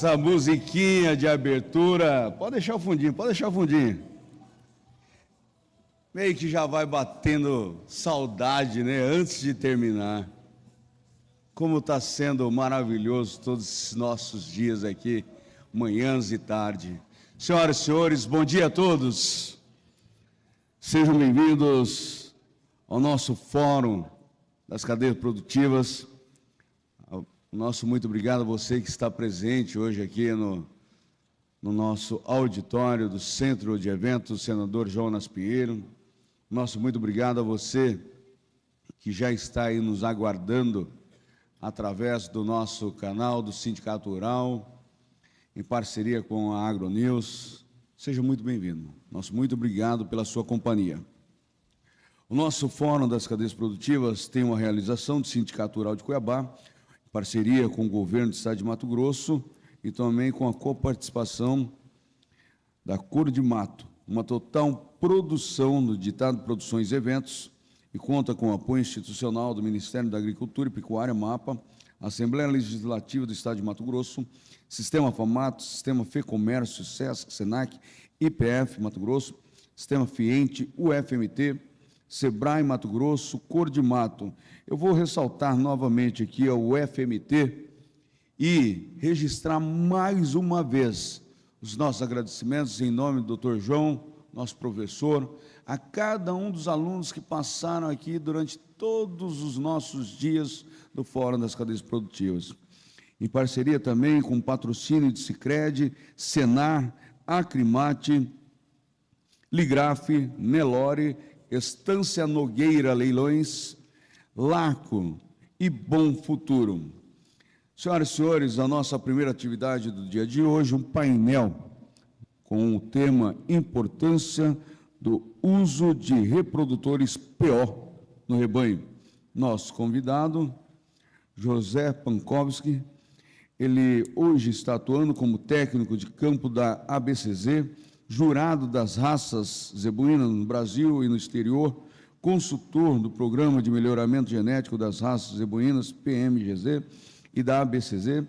Essa musiquinha de abertura, pode deixar o fundinho, pode deixar o fundinho. Meio que já vai batendo saudade, né, antes de terminar. Como está sendo maravilhoso todos esses nossos dias aqui, manhãs e tarde. Senhoras e senhores, bom dia a todos. Sejam bem-vindos ao nosso Fórum das Cadeias Produtivas. Nosso muito obrigado a você que está presente hoje aqui no nosso auditório do Centro de Eventos Senador Jonas Pinheiro. Nosso muito obrigado a você que já está aí nos aguardando através do nosso canal do Sindicato Rural, em parceria com a AgroNews. Seja muito bem-vindo. Nosso muito obrigado pela sua companhia. O nosso Fórum das Cadeias Produtivas tem uma realização do Sindicato Rural de Cuiabá, em parceria com o Governo do Estado de Mato Grosso e também com a coparticipação da Cor de Mato, uma total produção do ditado Produções e Eventos, e conta com o apoio institucional do Ministério da Agricultura e Pecuária, MAPA, Assembleia Legislativa do Estado de Mato Grosso, Sistema FAMATO, Sistema FEComércio, SESC, SENAC, IPF Mato Grosso, Sistema FIENTE, UFMT, SEBRAE Mato Grosso, Cor de Mato. Eu vou ressaltar novamente aqui o UFMT e registrar mais uma vez os nossos agradecimentos em nome do Dr. João, nosso professor, a cada um dos alunos que passaram aqui durante todos os nossos dias do Fórum das Cadeias Produtivas. Em parceria também com o patrocínio de Sicredi, Senar, Acrimate, Ligraf, Nelore, Estância Nogueira Leilões, Larco e Bom Futuro. Senhoras e senhores, a nossa primeira atividade do dia de hoje, um painel com o tema Importância do uso de reprodutores PO no rebanho. Nosso convidado, José Pankowski, ele hoje está atuando como técnico de campo da ABCZ, jurado das raças zebuínas no Brasil e no exterior, consultor do Programa de Melhoramento Genético das Raças Zebuínas, PMGZ, e da ABCZ,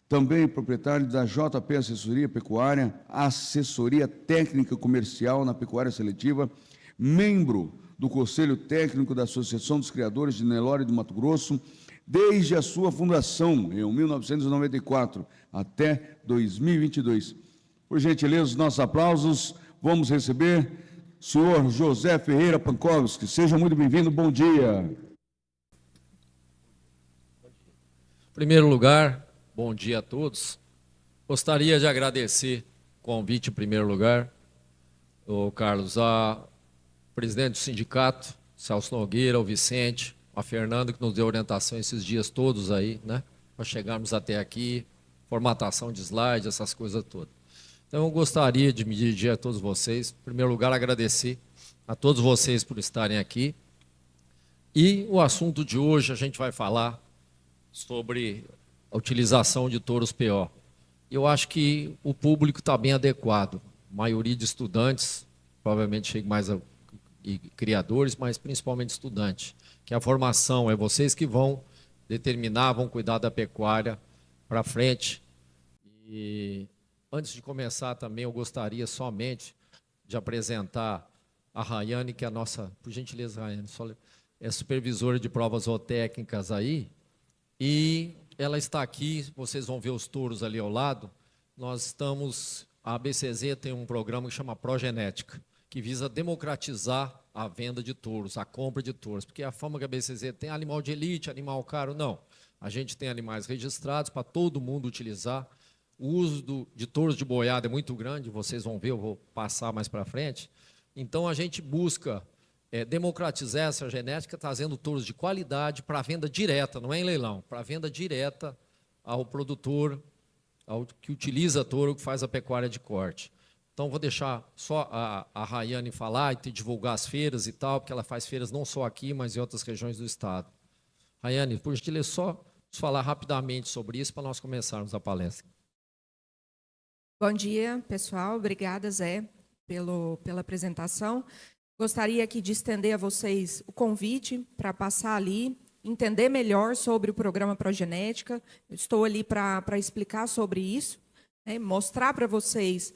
também proprietário da JP Assessoria Pecuária, Assessoria Técnica Comercial na Pecuária Seletiva, membro do Conselho Técnico da Associação dos Criadores de Nelore do Mato Grosso, desde a sua fundação, em 1994, até 2022. Por gentileza, os nossos aplausos, vamos receber o senhor José Ferreira Pankowski. Seja muito bem-vindo, bom dia. Em primeiro lugar, bom dia a todos. Gostaria de agradecer o convite, em primeiro lugar, o Carlos, a presidente do sindicato, Celso Nogueira, o Vicente, a Fernanda, que nos deu orientação esses dias todos aí, né, para chegarmos até aqui, formatação de slide, essas coisas todas. Então, eu gostaria de me dirigir a todos vocês, em primeiro lugar, agradecer a todos vocês por estarem aqui. E o assunto de hoje, a gente vai falar sobre a utilização de touros PO. Eu acho que o público está bem adequado, a maioria de estudantes, provavelmente chega mais e criadores, mas principalmente estudantes, que a formação é vocês que vão determinar, vão cuidar da pecuária para frente. E antes de começar também, eu gostaria somente de apresentar a Rayane, que é a nossa, por gentileza, Rayane, é supervisora de provas zootécnicas aí, e ela está aqui, vocês vão ver os touros ali ao lado. Nós estamos, a ABCZ tem um programa que chama Progenética, que visa democratizar a venda de touros, a compra de touros, porque a fama que a ABCZ tem animal de elite, animal caro, não. A gente tem animais registrados para todo mundo utilizar. O uso de touros de boiada é muito grande, vocês vão ver, eu vou passar mais para frente. Então, a gente busca democratizar essa genética, trazendo touros de qualidade para venda direta, não é em leilão, para venda direta ao produtor, ao que utiliza touro, que faz a pecuária de corte. Então, vou deixar só a Rayane falar e divulgar as feiras e tal, porque ela faz feiras não só aqui, mas em outras regiões do estado. Rayane, por gentileza, só falar rapidamente sobre isso para nós começarmos a palestra. Bom dia, pessoal. Obrigada, Zé, pela apresentação. Gostaria aqui de estender a vocês o convite para passar ali entender melhor sobre o programa Progenética. Eu estou ali para explicar sobre isso, né, mostrar para vocês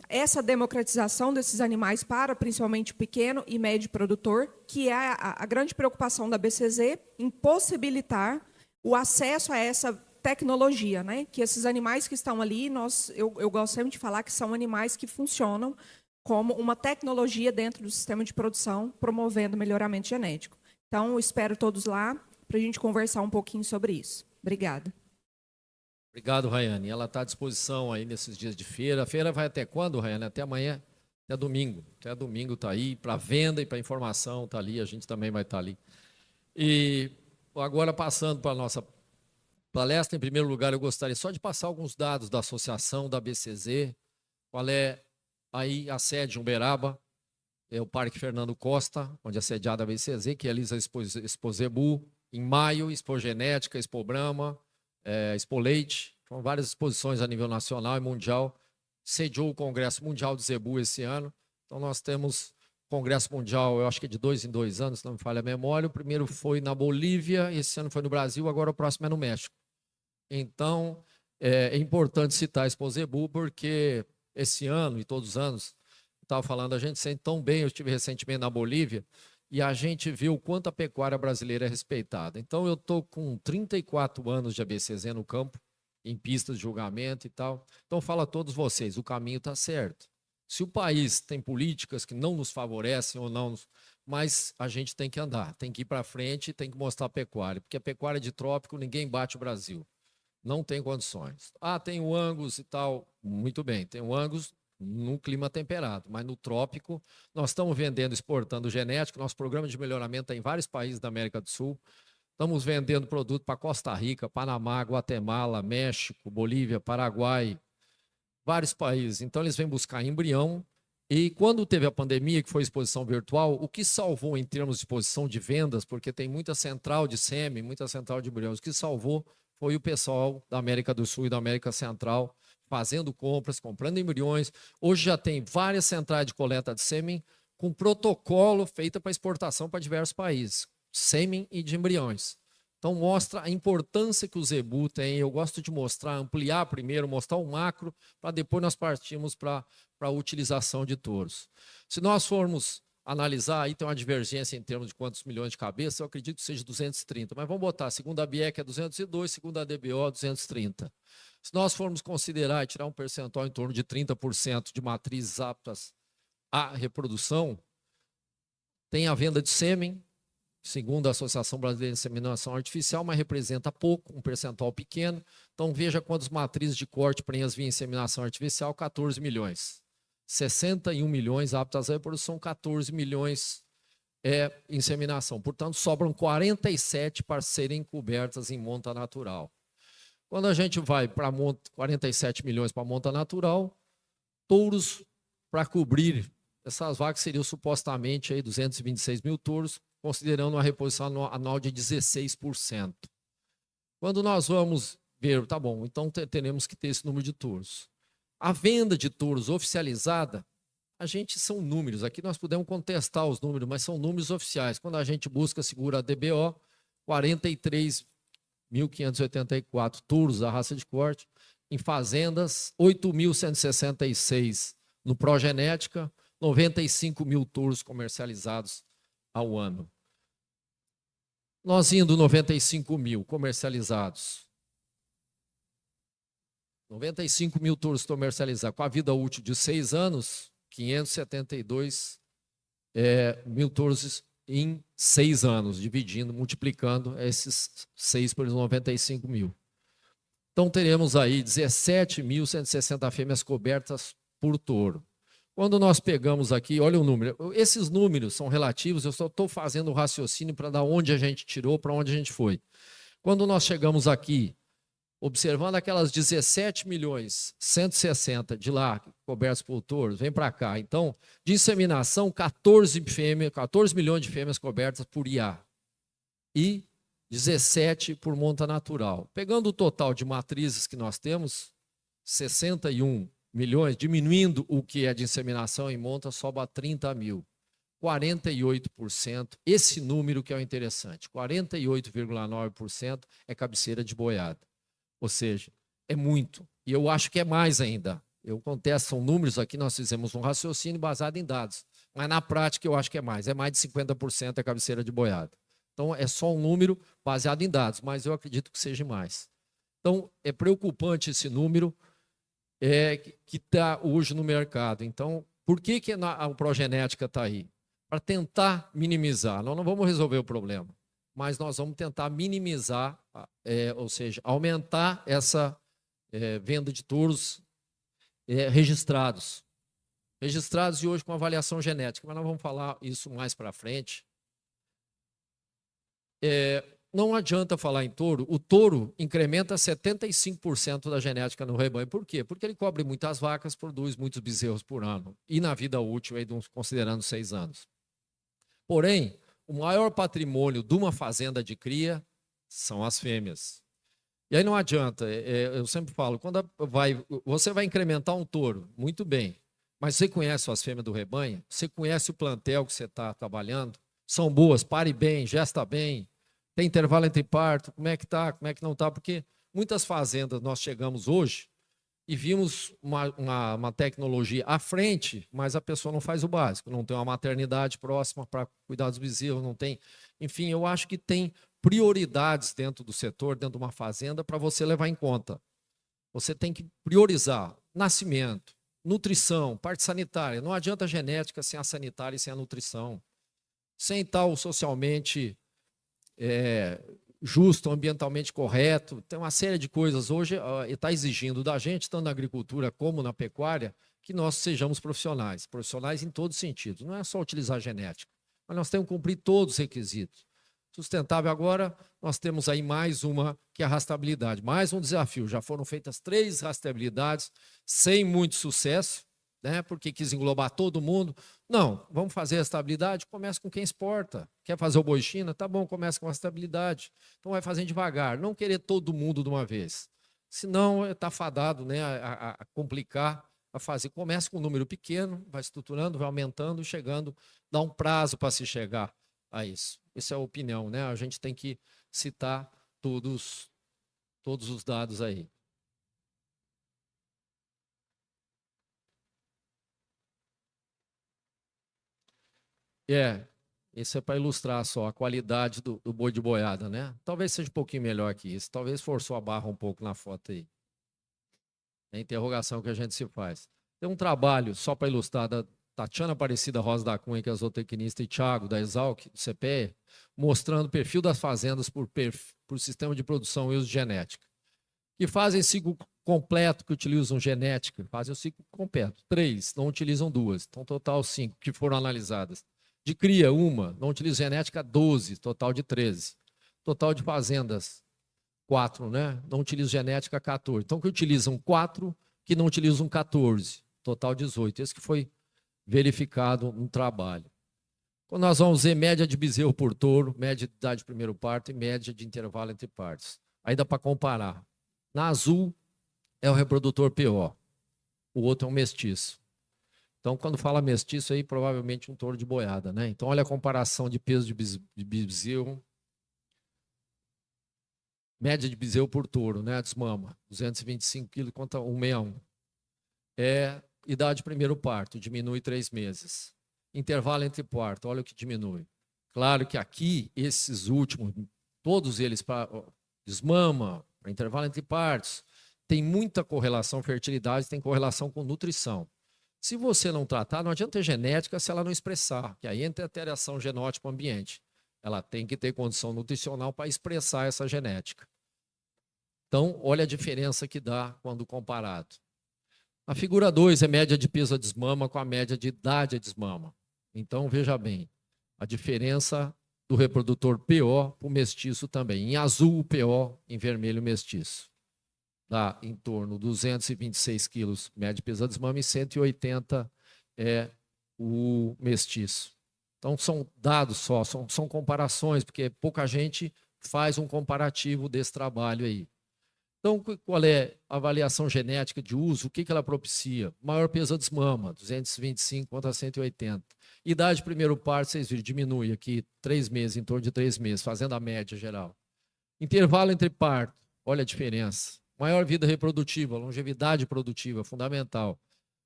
essa democratização desses animais para, principalmente, o pequeno e médio produtor, que é a grande preocupação da BCZ, em possibilitar o acesso a essa tecnologia, né? Que esses animais que estão ali, eu gosto sempre de falar que são animais que funcionam como uma tecnologia dentro do sistema de produção, promovendo melhoramento genético. Então, espero todos lá para a gente conversar um pouquinho sobre isso. Obrigada. Obrigado, Rayane. Ela está à disposição aí nesses dias de feira. A feira vai até quando, Rayane? Até amanhã? Até domingo. Até domingo está aí para venda e para informação, está ali. A gente também vai estar ali. E agora, passando para a nossa palestra, em primeiro lugar, eu gostaria só de passar alguns dados da associação, da BCZ. Qual é aí a sede em Uberaba? É o Parque Fernando Costa, onde é sediada a BCZ, que realiza a Expo Zebu. Em maio, Expo Genética, Expo Brahma, Expo Leite. São várias exposições a nível nacional e mundial. Sediou o Congresso Mundial de Zebu esse ano. Então, nós temos Congresso Mundial, eu acho que é de 2 em 2 anos, se não me falha a memória. O primeiro foi na Bolívia, esse ano foi no Brasil, agora o próximo é no México. Então, é importante citar a Expo Zebu, porque esse ano e todos os anos, estava falando, a gente sente tão bem, eu estive recentemente na Bolívia, e a gente viu o quanto a pecuária brasileira é respeitada. Então, eu estou com 34 anos de ABCZ no campo, em pistas de julgamento e tal. Então, falo a todos vocês, o caminho está certo. Se o país tem políticas que não nos favorecem ou não, mas a gente tem que andar, tem que ir para frente e tem que mostrar a pecuária, porque a pecuária de trópico, ninguém bate o Brasil. Não tem condições. Ah, tem o Angus e tal. Muito bem, tem o Angus no clima temperado, mas no trópico nós estamos vendendo, exportando genético. Nosso programa de melhoramento está em vários países da América do Sul. Estamos vendendo produto para Costa Rica, Panamá, Guatemala, México, Bolívia, Paraguai, vários países. Então eles vêm buscar embrião. E quando teve a pandemia, que foi exposição virtual, o que salvou em termos de exposição de vendas, porque tem muita central de sêmen, muita central de embriões, o que salvou foi o pessoal da América do Sul e da América Central fazendo compras, comprando embriões. Hoje já tem várias centrais de coleta de sêmen com protocolo feito para exportação para diversos países, sêmen e de embriões. Então mostra a importância que o Zebu tem. Eu gosto de mostrar, ampliar primeiro, mostrar o macro, para depois nós partirmos para a utilização de touros. Se nós formos analisar, aí tem uma divergência em termos de quantos milhões de cabeças, eu acredito que seja 230, mas vamos botar, segundo a BIEC é 202, segundo a DBO 230. Se nós formos considerar e tirar um percentual em torno de 30% de matrizes aptas à reprodução, tem a venda de sêmen, segundo a Associação Brasileira de Inseminação Artificial, mas representa pouco, um percentual pequeno. Então veja quantas matrizes de corte prenhas via inseminação artificial, 14 milhões. 61 milhões aptas à reprodução, 14 milhões inseminação. Portanto, sobram 47 para serem cobertas em monta natural. Quando a gente vai para 47 milhões para monta natural, touros para cobrir essas vacas seriam supostamente aí 226 mil touros, considerando uma reposição anual de 16%. Quando nós vamos ver, tá bom, então teremos que ter esse número de touros. A venda de touros oficializada, são números, aqui nós podemos contestar os números, mas são números oficiais. Quando a gente busca, segura a DBO, 43.584 touros da raça de corte, em fazendas, 8.166 no Progenética, 95 mil touros comercializados ao ano. Nós indo 95 mil comercializados, 95 mil touros comercializados, com a vida útil de 6 anos, 572 mil touros em 6 anos, dividindo, multiplicando esses 6 por 95 mil. Então, teremos aí 17.160 fêmeas cobertas por touro. Quando nós pegamos aqui, olha o número, esses números são relativos, eu só estou fazendo o raciocínio para dar onde a gente tirou, para onde a gente foi. Quando nós chegamos aqui, observando aquelas 17.160 de lá, cobertos por touros, vem para cá. Então, de inseminação, 14 milhões de fêmeas cobertas por IA. E 17 por monta natural. Pegando o total de matrizes que nós temos, 61 milhões, diminuindo o que é de inseminação em monta, sobra 30 mil. 48%, esse número que é o interessante, 48,9% é cabeceira de boiada. Ou seja, é muito. E eu acho que é mais ainda. Eu contesto, são números aqui, nós fizemos um raciocínio baseado em dados. Mas na prática eu acho que é mais. É mais de 50% é cabeceira de boiada. Então é só um número baseado em dados, mas eu acredito que seja mais. Então é preocupante esse número que está hoje no mercado. Então, por que a progenética está aí? Para tentar minimizar. Nós não vamos resolver o problema, mas nós vamos tentar minimizar, ou seja, aumentar essa venda de touros registrados. Registrados e hoje com avaliação genética, mas nós vamos falar isso mais para frente. Não adianta falar em touro, o touro incrementa 75% da genética no rebanho. Por quê? Porque ele cobre muitas vacas, produz muitos bezerros por ano, e na vida útil, aí, considerando 6 anos. Porém, o maior patrimônio de uma fazenda de cria são as fêmeas. E aí não adianta, eu sempre falo, quando você vai incrementar um touro, muito bem, mas você conhece as fêmeas do rebanho? Você conhece o plantel que você está trabalhando? São boas, pare bem, gesta bem, tem intervalo entre parto, como é que está, como é que não está? Porque muitas fazendas nós chegamos hoje e vimos uma tecnologia à frente, mas a pessoa não faz o básico, não tem uma maternidade próxima para cuidar dos bezerros, não tem. Enfim, eu acho que tem prioridades dentro do setor, dentro de uma fazenda, para você levar em conta. Você tem que priorizar nascimento, nutrição, parte sanitária. Não adianta a genética sem a sanitária e sem a nutrição. Sem tal socialmente justo, ambientalmente correto. Tem uma série de coisas hoje está exigindo da gente, tanto na agricultura como na pecuária, que nós sejamos profissionais. Profissionais em todos os sentidos. Não é só utilizar genética, mas nós temos que cumprir todos os requisitos. Sustentável agora, nós temos aí mais uma, que é a rastreabilidade. Mais um desafio. Já foram feitas 3 rastreabilidades sem muito sucesso, né, porque quis englobar todo mundo. Não, vamos fazer a rastreabilidade, começa com quem exporta. Quer fazer o boi China? Tá bom, começa com a rastreabilidade. Então vai fazendo devagar, não querer todo mundo de uma vez. Senão está fadado, né, a complicar, a fazer. Começa com um número pequeno, vai estruturando, vai aumentando, chegando, dá um prazo para se chegar a isso. Essa é a opinião, né? A gente tem que citar todos os dados aí. Isso é para ilustrar só a qualidade do boi de boiada, né? Talvez seja um pouquinho melhor que isso. Talvez forçou a barra um pouco na foto aí. É a interrogação que a gente se faz. Tem um trabalho, só para ilustrar, da Tatiana Aparecida Rosa da Cunha, que é zootecnista, e Thiago, da Exalc, do CPE, mostrando o perfil das fazendas por sistema de produção e uso de genética. Que fazem ciclo completo, que utilizam genética, fazem o ciclo completo. 3, não utilizam 2. Então, total 5 que foram analisadas. De cria, 1, não utiliza genética, 12, total de 13. Total de fazendas, 4, né? Não utiliza genética, 14. Então, que utilizam 4, que não utilizam 14. Total 18. Esse que foi verificado no trabalho. Quando nós vamos ver média de bezerro por touro, média de idade de primeiro parto e média de intervalo entre partos. Aí dá para comparar. Na azul é o reprodutor PO, o outro é um mestiço. Então, quando fala mestiço, aí provavelmente um touro de boiada, né? Então, olha a comparação de peso de bezerro. Média de bezerro por touro, né? Desmama, 225 quilos contra 161. Idade de primeiro parto, diminui 3 meses. Intervalo entre parto, olha o que diminui. Claro que aqui, esses últimos, todos eles para desmama, para intervalo entre partos, tem muita correlação, fertilidade tem correlação com nutrição. Se você não tratar, não adianta ter genética se ela não expressar, que aí entra a alteração genótipo ambiente. Ela tem que ter condição nutricional para expressar essa genética. Então, olha a diferença que dá quando comparado. A figura 2 é média de peso a desmama com a média de idade a desmama. Então, veja bem, a diferença do reprodutor PO para o mestiço também. Em azul, o PO, em vermelho, o mestiço. Dá em torno de 226 quilos média de peso a desmama e 180 é o mestiço. Então, são dados só, são comparações, porque pouca gente faz um comparativo desse trabalho aí. Então, qual é a avaliação genética de uso? O que ela propicia? Maior peso da desmama, 225 contra 180. Idade de primeiro parto, vocês viram, diminui aqui 3 meses, em torno de 3 meses, fazendo a média geral. Intervalo entre parto, olha a diferença. Maior vida reprodutiva, longevidade produtiva, fundamental.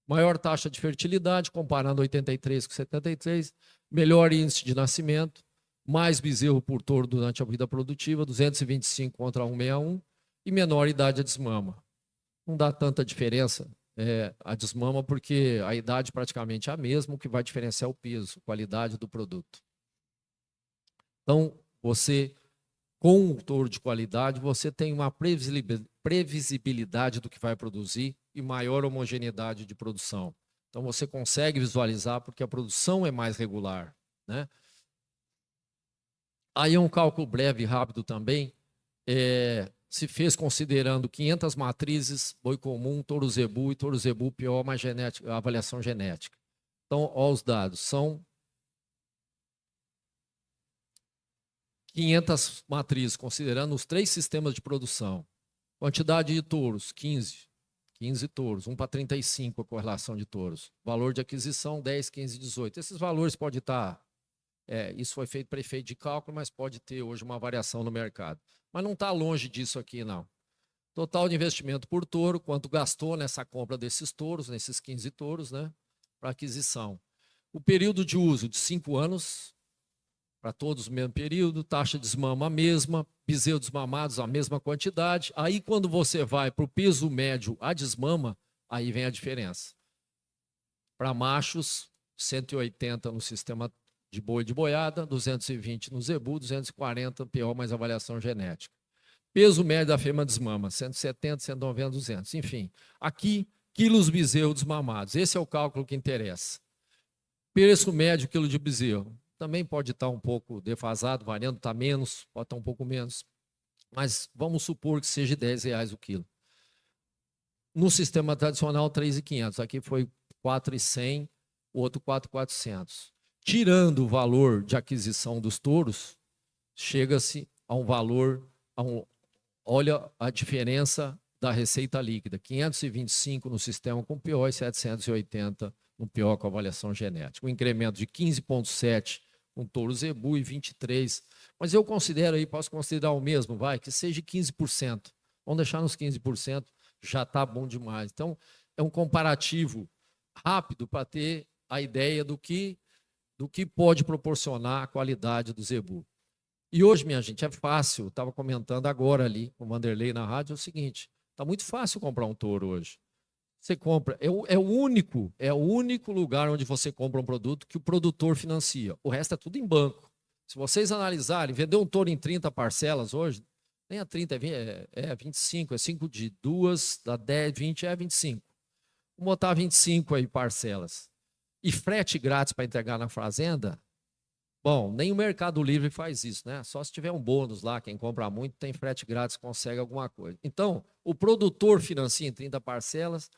Maior taxa de fertilidade, comparando 83 com 73. Melhor índice de nascimento. Mais bezerro por touro durante a vida produtiva, 225 contra 161. E menor idade de desmama. Não dá tanta diferença a desmama, porque a idade praticamente é a mesma, o que vai diferenciar é o peso, a qualidade do produto. Então, você, com um touro de qualidade, você tem uma previsibilidade do que vai produzir e maior homogeneidade de produção. Então, você consegue visualizar, porque a produção é mais regular, né? Aí um cálculo breve e rápido também, se fez considerando 500 matrizes, boi comum, touro zebu e touro zebu pior, mais genética, avaliação genética. Então, ó, os dados são 500 matrizes, considerando os 3 sistemas de produção. Quantidade de touros, 15 touros, 1 para 35 a correlação de touros. Valor de aquisição, 10, 15, 18. Esses valores podem estar... isso foi feito prefeito de cálculo, mas pode ter hoje uma variação no mercado. Mas não está longe disso aqui, não. Total de investimento por touro, quanto gastou nessa compra desses touros, nesses 15 touros, né, para aquisição. O período de uso de 5 anos, para todos o mesmo período, taxa de desmama a mesma, bezerro desmamados a mesma quantidade. Aí, quando você vai para o peso médio a desmama, aí vem a diferença. Para machos, 180 no sistema de boi de boiada, 220 no zebu, 240 PO mais avaliação genética. Peso médio da fêmea desmama, 170, 190, 200. Enfim, aqui, quilos bezerro desmamados. Esse é o cálculo que interessa. Preço médio quilo de bezerro. Também pode estar um pouco defasado, variando, está menos, pode estar um pouco menos. Mas vamos supor que seja R$10 o quilo. No sistema tradicional, 3.500. Aqui foi 4.100, o outro 4.400. Tirando o valor de aquisição dos touros, chega-se a um valor, olha a diferença da receita líquida, 525 no sistema com PO e 780 no PO com avaliação genética. Um incremento de 15,7 com touro zebu e 23. Mas eu considero aí, posso considerar o mesmo, vai, que seja 15%. Vamos deixar nos 15%, já está bom demais. Então, é um comparativo rápido para ter a ideia do que pode proporcionar a qualidade do zebu. E hoje, minha gente, é fácil, estava comentando agora ali com o Vanderlei na rádio, é o seguinte, está muito fácil comprar um touro hoje. Você compra, é o único lugar onde você compra um produto que o produtor financia. O resto é tudo em banco. Se vocês analisarem, vender um touro em 30 parcelas hoje, nem a 30, é 25, é 5 de 2, dá 10, 20, é 25. Vamos botar 25 aí parcelas. E frete grátis para entregar na fazenda, bom, nem o Mercado Livre faz isso, né? Só se tiver um bônus lá, quem compra muito tem frete grátis, consegue alguma coisa. Então, o produtor financia em 30 parcelas.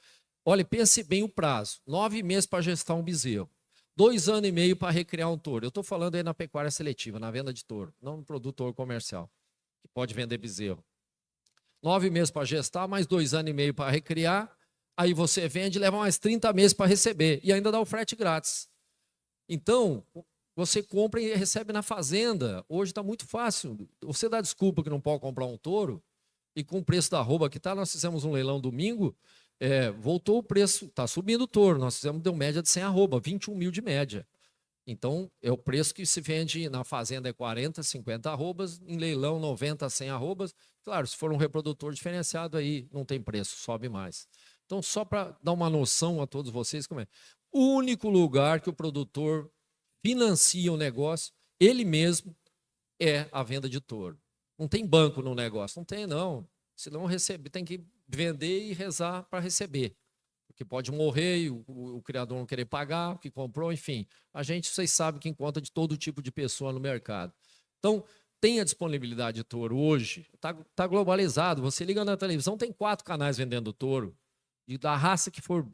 Olha, pense bem o prazo, 9 meses para gestar um bezerro, 2 anos e meio para recriar um touro. Eu estou falando aí na pecuária seletiva, na venda de touro, não no produtor comercial, que pode vender bezerro. 9 meses para gestar, mais 2 anos e meio para recriar. Aí você vende e leva mais 30 meses para receber. E ainda dá o frete grátis. Então, você compra e recebe na fazenda. Hoje está muito fácil. Você dá desculpa que não pode comprar um touro. E com o preço da arroba que está, nós fizemos um leilão domingo. Voltou o preço, está subindo o touro. Nós deu média de 100 arroba, 21 mil de média. Então, é o preço que se vende na fazenda é 40, 50 arrobas. Em leilão, 90, 100 arrobas. Claro, se for um reprodutor diferenciado, aí não tem preço, sobe mais. Então, só para dar uma noção a todos vocês, como é. O único lugar que o produtor financia o negócio, ele mesmo, é a venda de touro. Não tem banco no negócio, não tem não. Se não receber, tem que vender e rezar para receber. Porque pode morrer e o criador não querer pagar, o que comprou, enfim. A gente, vocês sabem que encontra de todo tipo de pessoa no mercado. Então, tem a disponibilidade de touro hoje, está globalizado. Você liga na televisão, tem 4 canais vendendo touro. E da raça que for,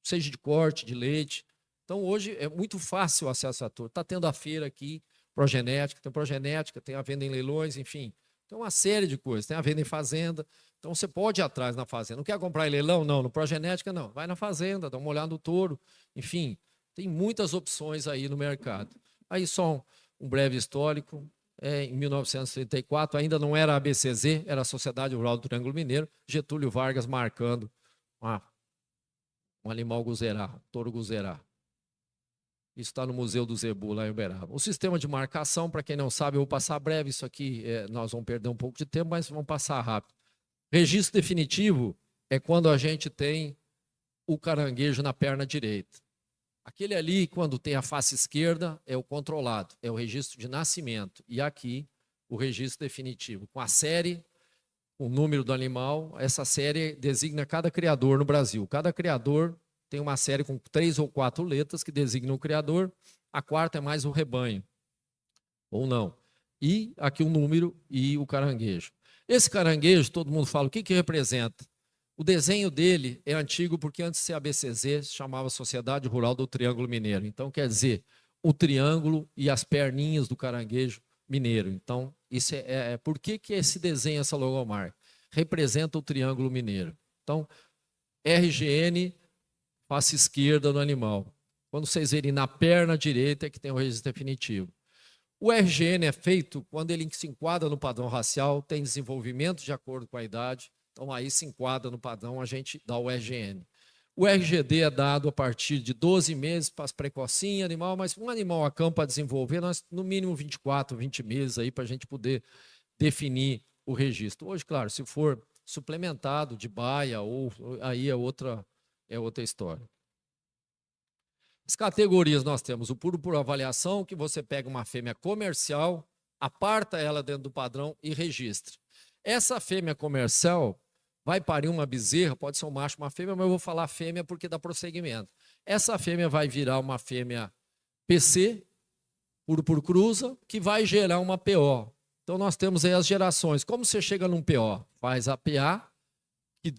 seja de corte, de leite. Então, hoje é muito fácil o acesso a touro. Está tendo a feira aqui, progenética, tem a venda em leilões, enfim. Tem uma série de coisas. Tem a venda em fazenda. Então você pode ir atrás na fazenda. Não quer comprar em leilão? Não. No Progenética, não. Vai na fazenda, dá uma olhada no touro. Enfim, tem muitas opções aí no mercado. Aí só um breve histórico. Em 1934, ainda não era a ABCZ, era a Sociedade Rural do Triângulo Mineiro. Getúlio Vargas marcando um animal guzerá, um touro guzerá. Isso está no Museu do Zebu, lá em Uberaba. O sistema de marcação, para quem não sabe, eu vou passar breve, isso aqui nós vamos perder um pouco de tempo, mas vamos passar rápido. Registro definitivo é quando a gente tem o caranguejo na perna direita. Aquele ali, quando tem a face esquerda, é o controlado, é o registro de nascimento. E aqui, o registro definitivo, com a série, o número do animal. Essa série designa cada criador no Brasil. Cada criador tem uma série com 3 ou 4 letras que designam o criador. A quarta é mais o rebanho, ou não. E aqui o número e o caranguejo. Esse caranguejo, todo mundo fala, o que representa? O desenho dele é antigo porque antes de ser ABCZ, se chamava Sociedade Rural do Triângulo Mineiro. Então, quer dizer, o triângulo e as perninhas do caranguejo mineiro. Então, isso por que esse desenho, essa logomarca? Representa o Triângulo Mineiro. Então, RGN, face esquerda do animal. Quando vocês verem na perna direita é que tem o registro definitivo. O RGN é feito quando ele se enquadra no padrão racial, tem desenvolvimento de acordo com a idade, então aí se enquadra no padrão, a gente dá o RGN. O RGD é dado a partir de 12 meses para as precocinhas, animal, mas um animal a campo a desenvolver, nós no mínimo 24, 20 meses aí para a gente poder definir o registro. Hoje, claro, se for suplementado de baia, aí é outra história. As categorias nós temos o puro por avaliação, que você pega uma fêmea comercial, aparta ela dentro do padrão e registra. Essa fêmea comercial vai parir uma bezerra, pode ser um macho, uma fêmea, mas eu vou falar fêmea porque dá prosseguimento. Essa fêmea vai virar uma fêmea PC, puro por cruza, que vai gerar uma PO. Então nós temos aí as gerações. Como você chega num PO? Faz a PA, que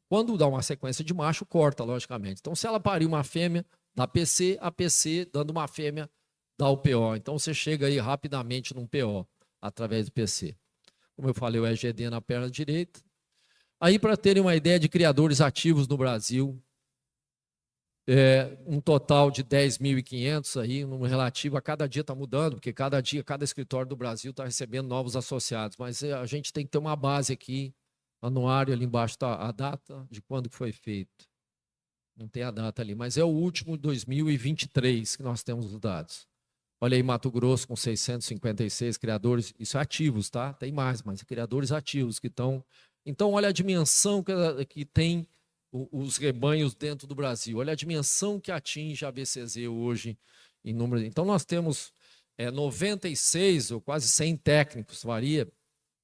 quando dá uma sequência de macho, corta, logicamente. Então se ela parir uma fêmea, dá PC, a PC, dando uma fêmea, dá o PO. Então você chega aí rapidamente num PO, através do PC. Como eu falei, o EGD na perna direita. Aí, para terem uma ideia de criadores ativos no Brasil, um total de 10.500 aí, um número relativo, a cada dia está mudando, porque cada dia, cada escritório do Brasil está recebendo novos associados. Mas a gente tem que ter uma base aqui, anuário, ali embaixo está a data de quando que foi feito. Não tem a data ali, mas é o último 2023 que nós temos os dados. Olha aí, Mato Grosso com 656 criadores, isso é ativos, tá? Tem mais, mas criadores ativos que estão... Então, olha a dimensão que tem os rebanhos dentro do Brasil. Olha a dimensão que atinge a ABCZ hoje em número. Então, nós temos 96 ou quase 100 técnicos, varia,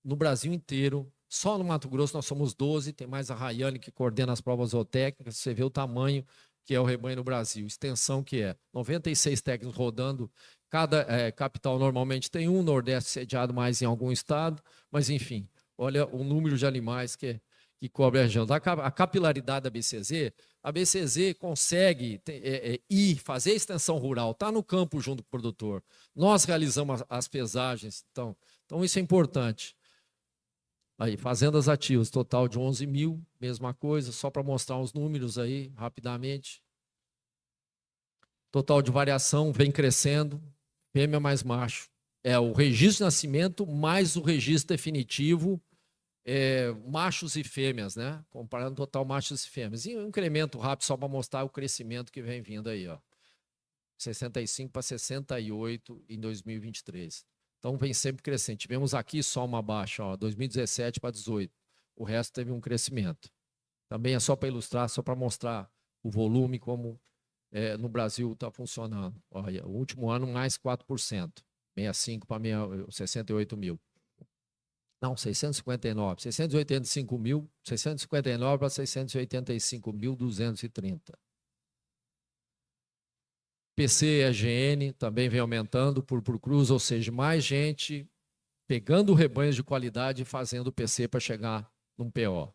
no Brasil inteiro. Só no Mato Grosso nós somos 12, tem mais a Rayane que coordena as provas zootécnicas. Você vê o tamanho que é o rebanho no Brasil, extensão que é. 96 técnicos rodando, cada capital normalmente tem um, Nordeste sediado mais em algum estado, mas enfim, olha o número de animais que cobre a região. A capilaridade da BCZ, a BCZ consegue ir fazer a extensão rural, está no campo junto com o produtor. Nós realizamos as pesagens, então isso é importante. Aí, fazendas ativas, total de 11 mil, mesma coisa, só para mostrar os números aí, rapidamente. Total de variação vem crescendo, fêmea mais macho. É o registro de nascimento mais o registro definitivo, machos e fêmeas, né? Comparando total machos e fêmeas. E um incremento rápido só para mostrar o crescimento que vem vindo aí, ó. 65 para 68 em 2023. Então vem sempre crescente. Tivemos aqui só uma baixa, ó, 2017 para 18. O resto teve um crescimento. Também é só para ilustrar, só para mostrar o volume como no Brasil está funcionando. Olha, o último ano mais 4%. 65 para 68 mil. Não, 659. 685 mil, 659 para 685.230. PC EGN também vem aumentando por cruz, ou seja, mais gente pegando rebanhos de qualidade e fazendo PC para chegar num PO.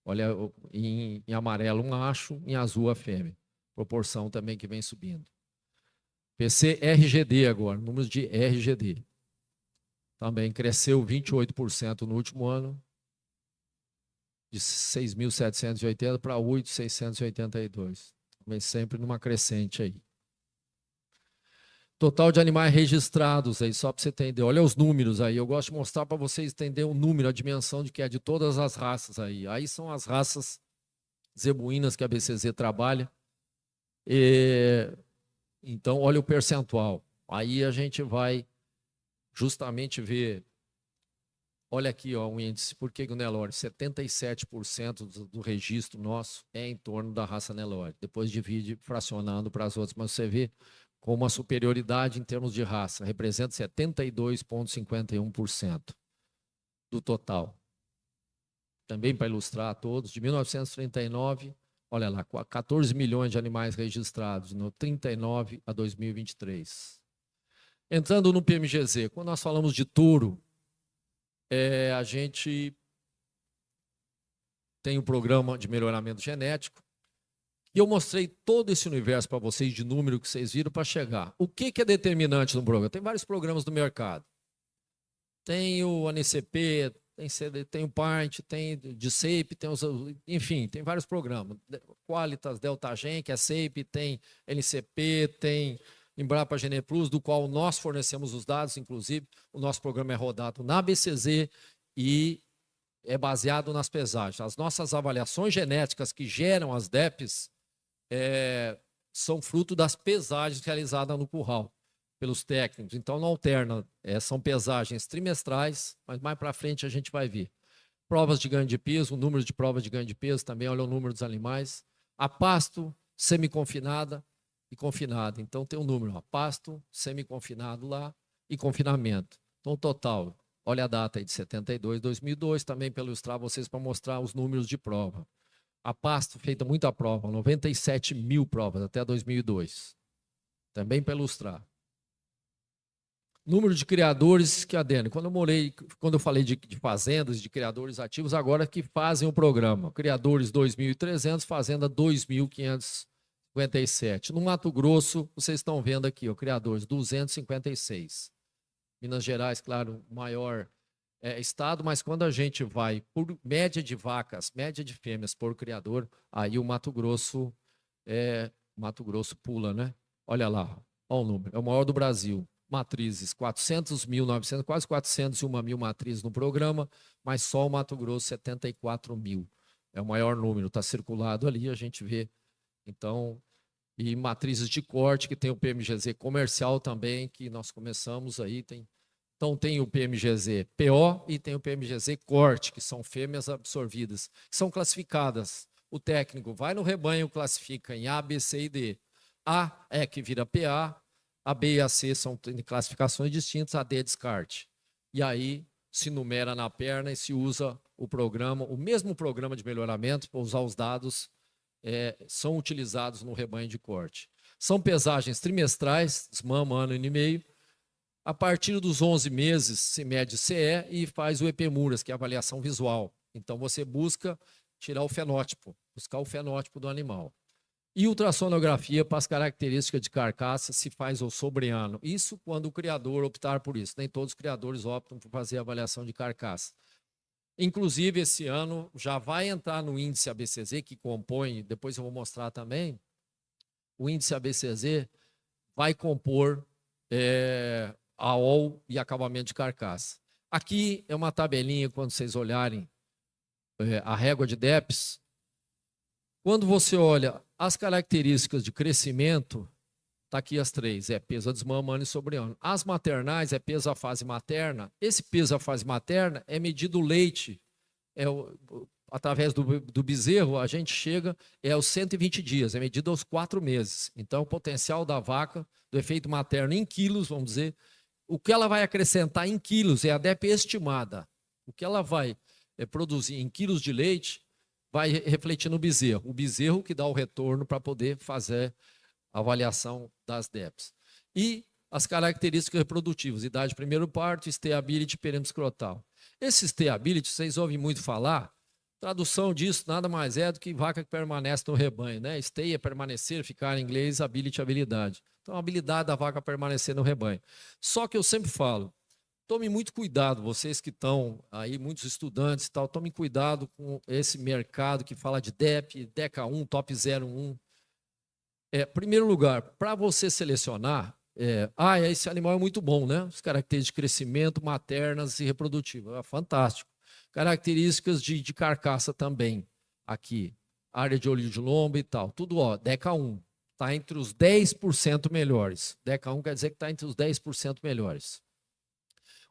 Olha, em amarelo um macho, em azul a fêmea. Proporção também que vem subindo. PC RGD agora, números de RGD. Também cresceu 28% no último ano. de 6.780 para 8.682. Vem sempre numa crescente aí. Total de animais registrados aí, só para você entender. Olha os números aí. Eu gosto de mostrar para vocês entenderem o número, a dimensão de que é de todas as raças aí. Aí são as raças zebuínas que a BCZ trabalha. Então, olha o percentual. Aí a gente vai justamente ver. Olha aqui, ó, o índice. Por que o Nelore? 77% do registro nosso é em torno da raça Nelore. Depois divide fracionando para as outras. Mas você vê com uma superioridade em termos de raça. Representa 72,51% do total. Também para ilustrar a todos, de 1939, olha lá, 14 milhões de animais registrados, no 39 a 2023. Entrando no PMGZ, quando nós falamos de touro, a gente tem um programa de melhoramento genético, e eu mostrei todo esse universo para vocês de número que vocês viram para chegar. O que é determinante no programa? Tem vários programas do mercado. Tem o ANCP, tem o PART, tem de SAPE, enfim, tem vários programas. Qualitas, Deltagen, que é SAPE, tem NCP, tem Embrapa Gene Plus, do qual nós fornecemos os dados, inclusive. O nosso programa é rodado na BCZ e é baseado nas pesagens. As nossas avaliações genéticas que geram as DEPs são fruto das pesagens realizadas no curral pelos técnicos. Então, não alterna. São pesagens trimestrais, mas mais para frente a gente vai ver. Provas de ganho de peso, o número de provas de ganho de peso também, olha o número dos animais. A pasto, semi-confinada e confinada. Então, tem um número, ó, pasto, semi-confinado lá e confinamento. Então, total, olha a data aí de 72, 2002, também para ilustrar vocês, para mostrar os números de prova. A pasto, feita muita prova, 97 mil provas até 2002. Também para ilustrar. Número de criadores que adenam. Quando eu falei de fazendas, de criadores ativos, agora que fazem o programa. Criadores 2.300, fazenda 2.557. No Mato Grosso, vocês estão vendo aqui, ó, criadores 256. Minas Gerais, claro, maior estado, mas quando a gente vai por média de vacas, média de fêmeas por criador, aí o Mato Grosso pula, né? Olha lá, olha o número, é o maior do Brasil. Matrizes, 400.900, quase 401 mil matrizes no programa, mas só o Mato Grosso, 74 mil. É o maior número, está circulado ali, a gente vê. Então, e matrizes de corte, que tem o PMGZ comercial também, que nós começamos aí. Então, tem o PMGZ PO e tem o PMGZ corte, que são fêmeas absorvidas, que são classificadas. O técnico vai no rebanho, classifica em A, B, C e D. A é que vira PA, a B e a C são classificações distintas, a D é descarte. E aí se numera na perna e se usa o programa, o mesmo programa de melhoramento, para usar os dados, são utilizados no rebanho de corte. São pesagens trimestrais, desmama ano e meio. A partir dos 11 meses se mede CE e faz o EPMURAS, que é a avaliação visual. Então você busca tirar o fenótipo, buscar o fenótipo do animal. E ultrassonografia para as características de carcaça se faz o sobreano. Isso quando o criador optar por isso. Nem todos os criadores optam por fazer a avaliação de carcaça. Inclusive, esse ano já vai entrar no índice ABCZ, que compõe, depois eu vou mostrar também, o índice ABCZ vai compor AOL e acabamento de carcaça. Aqui é uma tabelinha, quando vocês olharem a régua de DEPS. Quando você olha as características de crescimento, está aqui as três, peso a desmama, ano e sobreano. As maternais peso à fase materna. Esse peso à fase materna é medido o leite. Através do bezerro, a gente chega aos 120 dias, é medido aos 4 meses. Então, o potencial da vaca, do efeito materno em quilos, vamos dizer, o que ela vai acrescentar em quilos é a DEP estimada. O que ela vai produzir em quilos de leite vai refletir no bezerro. O bezerro que dá o retorno para poder fazer a avaliação das DEPs. E as características reprodutivas, idade primeiro parto, steability, perímetro escrotal. Esse steability, vocês ouvem muito falar, tradução disso nada mais é do que vaca que permanece no rebanho, né? Stay é permanecer, ficar em inglês, ability, habilidade. Então, a habilidade da vaca permanecer no rebanho. Só que eu sempre falo, tome muito cuidado, vocês que estão aí, muitos estudantes e tal, tomem cuidado com esse mercado que fala de DEP, DECA 1, Top 01. Primeiro lugar, para você selecionar, esse animal é muito bom, né? As características de crescimento, maternas e reprodutivas, fantástico. Características de carcaça também, aqui, área de olho de lombo e tal, tudo, DECA 1, está entre os 10% melhores. DECA 1 quer dizer que está entre os 10% melhores.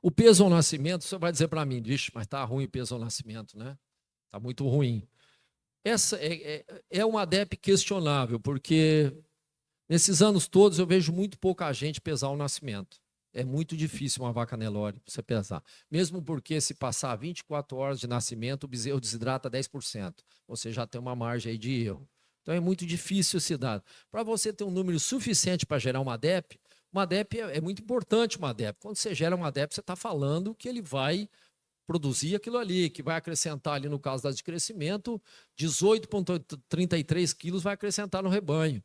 O peso ao nascimento, você vai dizer para mim, vixe, mas está ruim o peso ao nascimento, né? Está muito ruim. Essa é uma DEP questionável, porque nesses anos todos eu vejo muito pouca gente pesar o nascimento. É muito difícil uma vaca Nelore você pesar. Mesmo porque se passar 24 horas de nascimento, o bezerro desidrata 10%. Você já tem uma margem aí de erro. Então é muito difícil esse dado. Para você ter um número suficiente para gerar uma DEP é muito importante uma DEP. Quando você gera uma DEP, você está falando que ele vai produzir aquilo ali, que vai acrescentar ali, no caso das de crescimento, 18,33 quilos vai acrescentar no rebanho.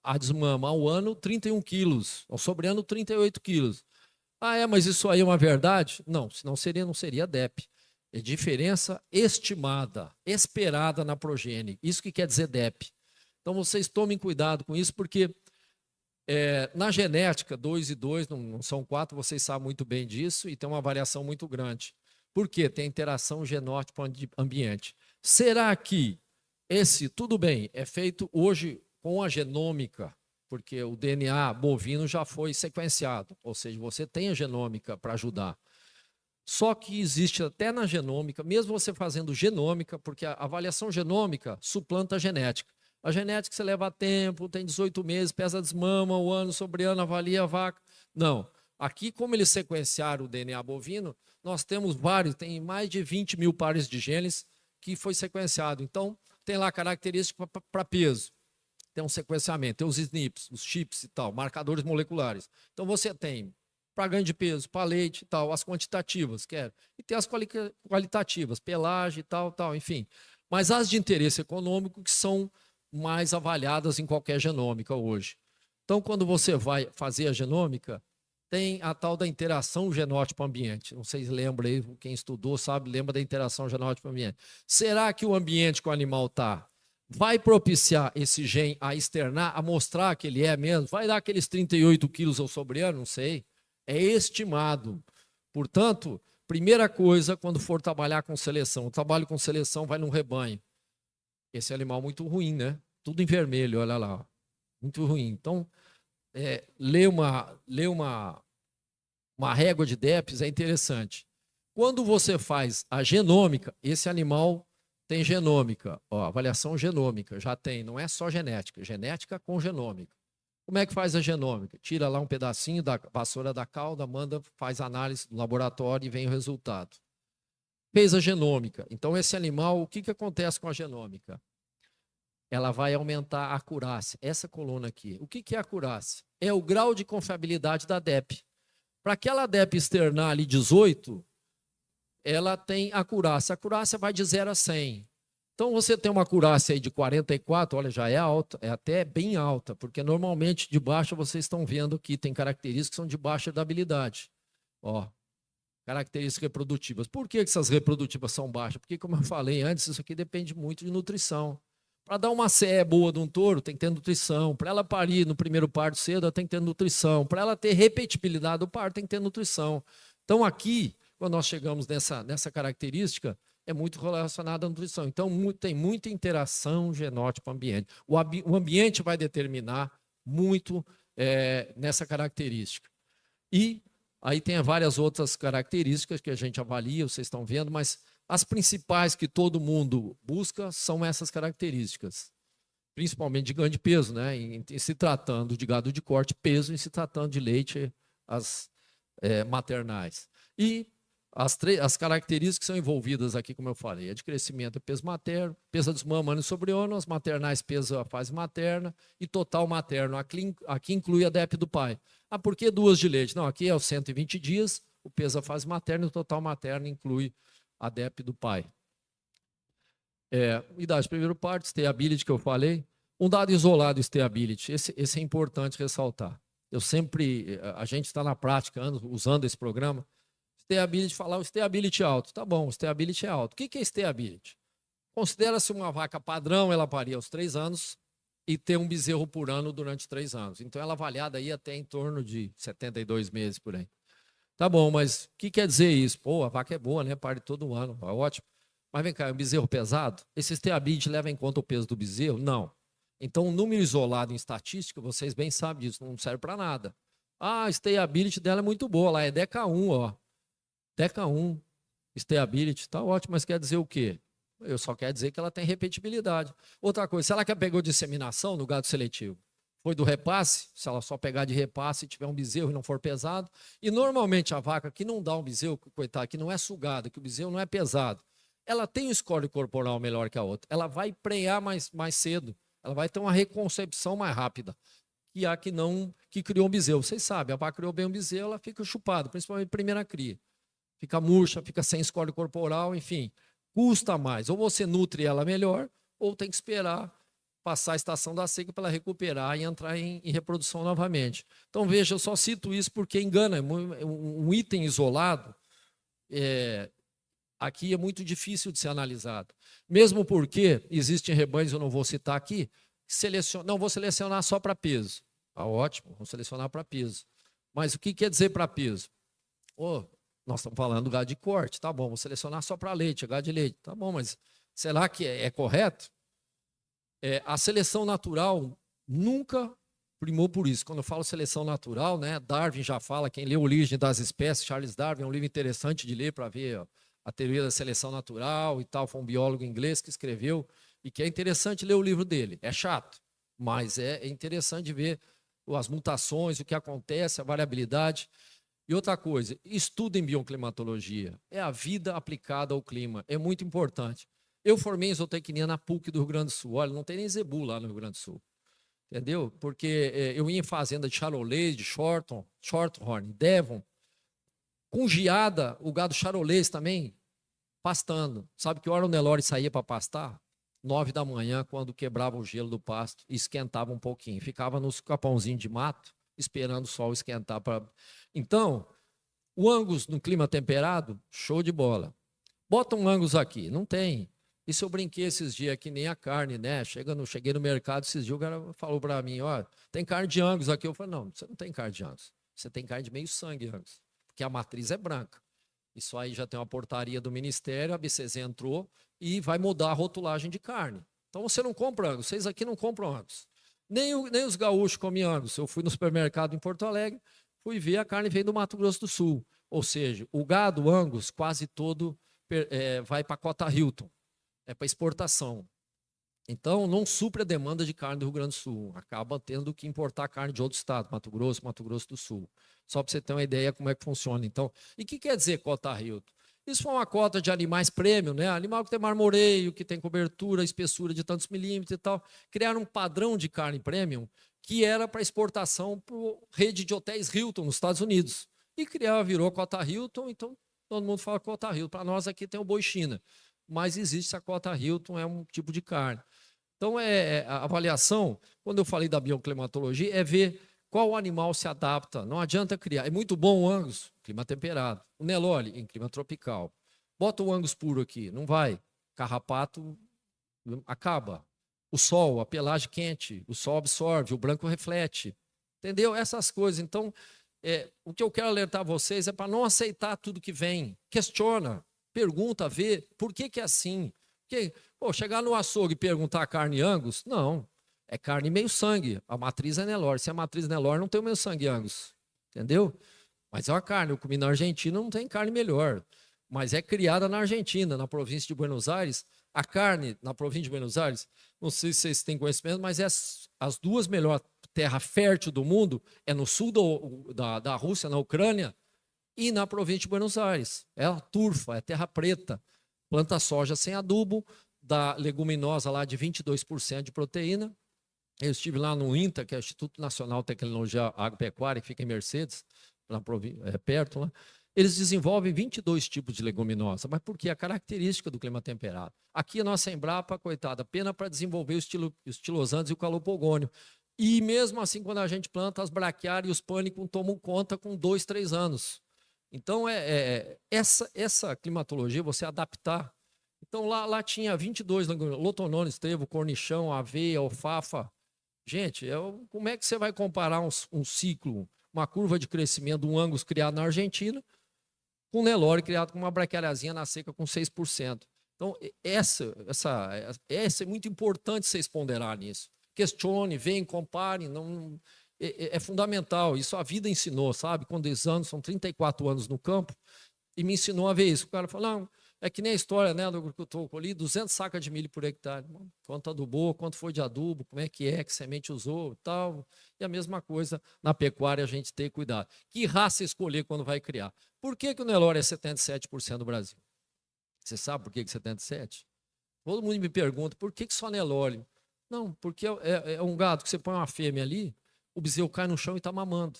A desmama ao ano, 31 quilos. Ao sobreano, 38 quilos. Mas isso aí é uma verdade? Não, senão não seria DEP. É diferença estimada, esperada na progênie. Isso que quer dizer DEP. Então, vocês tomem cuidado com isso, porque na genética, 2 e 2 não são 4, vocês sabem muito bem disso, e tem uma variação muito grande. Por quê? Tem interação genótipo-ambiente. Será que tudo bem, é feito hoje com a genômica, porque o DNA bovino já foi sequenciado, ou seja, você tem a genômica para ajudar. Só que existe até na genômica, mesmo você fazendo genômica, porque a avaliação genômica suplanta a genética. A genética você leva tempo, tem 18 meses, pesa desmama, o ano sobre ano, avalia a vaca. Não. Aqui, como eles sequenciaram o DNA bovino, nós temos tem mais de 20 mil pares de genes que foi sequenciado. Então, tem lá características para peso. Tem um sequenciamento, tem os SNPs, os chips e tal, marcadores moleculares. Então, você tem para ganho de peso, para leite e tal, as quantitativas, e tem as qualitativas, pelagem e tal, enfim. Mas as de interesse econômico que são mais avaliadas em qualquer genômica hoje. Então, quando você vai fazer a genômica, tem a tal da interação genótipo-ambiente. Não sei se lembra aí, quem estudou sabe, lembra da interação genótipo-ambiente. Será que o ambiente que o animal está vai propiciar esse gene a externar, a mostrar que ele é mesmo? Vai dar aqueles 38 quilos ao sobre-ano? Não sei. É estimado. Portanto, primeira coisa, quando for trabalhar com seleção, o trabalho com seleção vai num rebanho. Esse animal muito ruim, né? Tudo em vermelho, olha lá. Muito ruim. Então, ler uma régua de DEPs é interessante. Quando você faz a genômica, esse animal tem genômica, avaliação genômica, já tem, não é só genética, genética com genômica. Como é que faz a genômica? Tira lá um pedacinho da vassoura da cauda, faz análise no laboratório e vem o resultado. Fez a genômica. Então, esse animal, o que acontece com a genômica? Ela vai aumentar a acurácia. Essa coluna aqui. O que é a acurácia? É o grau de confiabilidade da DEP. Para aquela DEP externar ali 18, ela tem acurácia. A acurácia vai de 0 a 100. Então, você tem uma acurácia aí de 44, olha, já é alta, é até bem alta, porque normalmente de baixa vocês estão vendo que tem características que são de baixa dabilidade. Características reprodutivas. Por que essas reprodutivas são baixas? Porque, como eu falei antes, isso aqui depende muito de nutrição. Para dar uma CE boa de um touro, tem que ter nutrição. Para ela parir no primeiro parto cedo, ela tem que ter nutrição. Para ela ter repetibilidade do parto, tem que ter nutrição. Então, aqui, quando nós chegamos nessa característica, é muito relacionada à nutrição. Então, tem muita interação genótipo-ambiente. O ambiente vai determinar muito nessa característica. E aí tem várias outras características que a gente avalia, vocês estão vendo, mas as principais que todo mundo busca são essas características, principalmente de ganho de peso, né? Em se tratando de gado de corte, peso, em se tratando de leite, as maternais. E as características que são envolvidas aqui, como eu falei, é de crescimento e peso materno, peso a desmama ano sobre ano, as maternais peso a fase materna e total materno. Aqui inclui a DEP do pai. Por que 2 de leite? Não, aqui é os 120 dias, o peso a fase materna e o total materno inclui a DEP do pai. Idade de primeiro parto, stayability que eu falei. Um dado isolado, stayability, esse é importante ressaltar. A gente está na prática usando esse programa. Steability, falar o steability alto. Tá bom, o steability é alto. O que é steability? Considera-se uma vaca padrão, ela paria aos 3 anos e ter um bezerro por ano durante 3 anos. Então, ela é avaliada aí até em torno de 72 meses por aí. Tá bom, mas o que quer dizer isso? Pô, a vaca é boa, né? Pare todo ano, é ótimo. Mas vem cá, é um bezerro pesado? Esse steability leva em conta o peso do bezerro? Não. Então, um número isolado em estatística, vocês bem sabem disso, não serve para nada. Ah, a stability dela é muito boa, lá é DECA1, ó. DECA1, stability, tá ótimo, mas quer dizer o quê? Eu só quero dizer que ela tem repetibilidade. Outra coisa, se ela pegou disseminação no gado seletivo, foi do repasse, se ela só pegar de repasse e tiver um bezerro e não for pesado, e normalmente a vaca que não dá um bezerro, coitada, que não é sugada, que o bezerro não é pesado, ela tem um score corporal melhor que a outra, ela vai prenhar mais cedo, ela vai ter uma reconcepção mais rápida que a que não, que criou um bezerro. Vocês sabem, a vaca criou bem um bezerro, ela fica chupada, principalmente primeira cria. Fica murcha, fica sem score corporal, enfim, custa mais. Ou você nutre ela melhor, ou tem que esperar passar a estação da seca para ela recuperar e entrar em reprodução novamente. Então, veja, eu só cito isso porque engana, um item isolado, aqui é muito difícil de ser analisado. Mesmo porque existem rebanhos, eu não vou citar aqui, não vou selecionar só para peso. Tá ótimo, vou selecionar para peso. Mas o que quer dizer para peso? Nós estamos falando do gado de corte, tá bom, vou selecionar só para leite, gado de leite. Tá bom, mas será que é correto? A seleção natural nunca primou por isso. Quando eu falo seleção natural, né, Darwin já fala, quem lê Origem das Espécies, Charles Darwin, é um livro interessante de ler para ver a teoria da seleção natural e tal, foi um biólogo inglês que escreveu, e que é interessante ler o livro dele. É chato, mas é interessante ver as mutações, o que acontece, a variabilidade. E outra coisa, estudem bioclimatologia. É a vida aplicada ao clima, é muito importante. Eu formei em zootecnia na PUC do Rio Grande do Sul. Olha, não tem nem zebu lá no Rio Grande do Sul. Entendeu? Porque eu ia em fazenda de charolês, de shorthorn, Devon, com geada, o gado charolês também, pastando. Sabe que hora o Nelore saía para pastar? 9 da manhã, quando quebrava o gelo do pasto, e esquentava um pouquinho. Ficava nos capãozinhos de mato, esperando o sol esquentar. Então, o Angus no clima temperado, show de bola. Bota um Angus aqui, não tem. Isso eu brinquei esses dias, que nem a carne, né? Cheguei no mercado esses dias, o cara falou para mim, tem carne de Angus aqui. Eu falei, não, você não tem carne de Angus. Você tem carne de meio sangue Angus, porque a matriz é branca. Isso aí já tem uma portaria do Ministério, a BCZ entrou e vai mudar a rotulagem de carne. Então você não compra Angus, vocês aqui não compram Angus. Nem os gaúchos comem Angus. Eu fui no supermercado em Porto Alegre, fui ver, a carne veio do Mato Grosso do Sul. Ou seja, o gado Angus quase todo vai para a cota Hilton. É para exportação. Então, não supre a demanda de carne do Rio Grande do Sul. Acaba tendo que importar carne de outro estado, Mato Grosso do Sul. Só para você ter uma ideia como é que funciona. Então, e o que quer dizer cota Hilton? Isso foi uma cota de animais premium, né? Animal que tem marmoreio, que tem cobertura, espessura de tantos milímetros e tal. Criaram um padrão de carne premium que era para exportação para a rede de hotéis Hilton nos Estados Unidos. E virou cota Hilton, então todo mundo fala cota Hilton. Para nós aqui tem o boi China. Mas existe a cota Hilton, é um tipo de carne. Então, a avaliação, quando eu falei da bioclimatologia, é ver qual animal se adapta. Não adianta criar. É muito bom o Angus, clima temperado. O Nelore, em clima tropical. Bota o Angus puro aqui, não vai. Carrapato acaba. O sol, a pelagem quente, o sol absorve, o branco reflete. Entendeu? Essas coisas. Então, o que eu quero alertar vocês é para não aceitar tudo que vem. Questiona. Pergunta, vê, por que é assim? Porque, chegar no açougue e perguntar carne Angus, não, é carne meio sangue, a matriz é Nelore. Se a matriz Nelore, não tem o meio sangue Angus, entendeu? Mas é uma carne, eu comi na Argentina, não tem carne melhor, mas é criada na Argentina, na província de Buenos Aires. A carne na província de Buenos Aires, não sei se vocês têm conhecimento, mas as duas melhores terras férteis do mundo é no sul da Rússia, na Ucrânia, e na província de Buenos Aires. É a turfa, é terra preta. Planta soja sem adubo, dá leguminosa lá de 22% de proteína. Eu estive lá no INTA, que é o Instituto Nacional de Tecnologia Agropecuária, que fica em Mercedes, perto lá. Eles desenvolvem 22 tipos de leguminosa. Mas por quê? A característica do clima temperado. Aqui a nossa Embrapa, coitada, pena para desenvolver os tilosantes e o calopogônio. E mesmo assim, quando a gente planta, as braquiárias e os pânicos tomam conta com 2, 3 anos. Então, essa climatologia, você adaptar. Então, lá tinha 22 lotonones, trevo, cornichão, aveia, alfafa. Gente, como é que você vai comparar um ciclo, uma curva de crescimento de um Angus criado na Argentina com um Nelore criado com uma braquialiazinha na seca com 6%? Então, essa é muito importante vocês ponderar nisso. Questione, venham, comparem, é fundamental. Isso a vida ensinou, sabe? Com 10 anos, são 34 anos no campo, e me ensinou a ver isso. O cara falou, não, é que nem a história, né, do agricultor, colhi 200 sacas de milho por hectare. Quanto adubou, quanto foi de adubo, como é, que semente usou e tal. E a mesma coisa na pecuária, a gente tem cuidado. Que raça escolher quando vai criar? Por que o Nelore é 77% do Brasil? Você sabe por que 77%? Todo mundo me pergunta, por que só Nelore? Não, porque é um gado que você põe uma fêmea ali, o bezerro cai no chão e está mamando.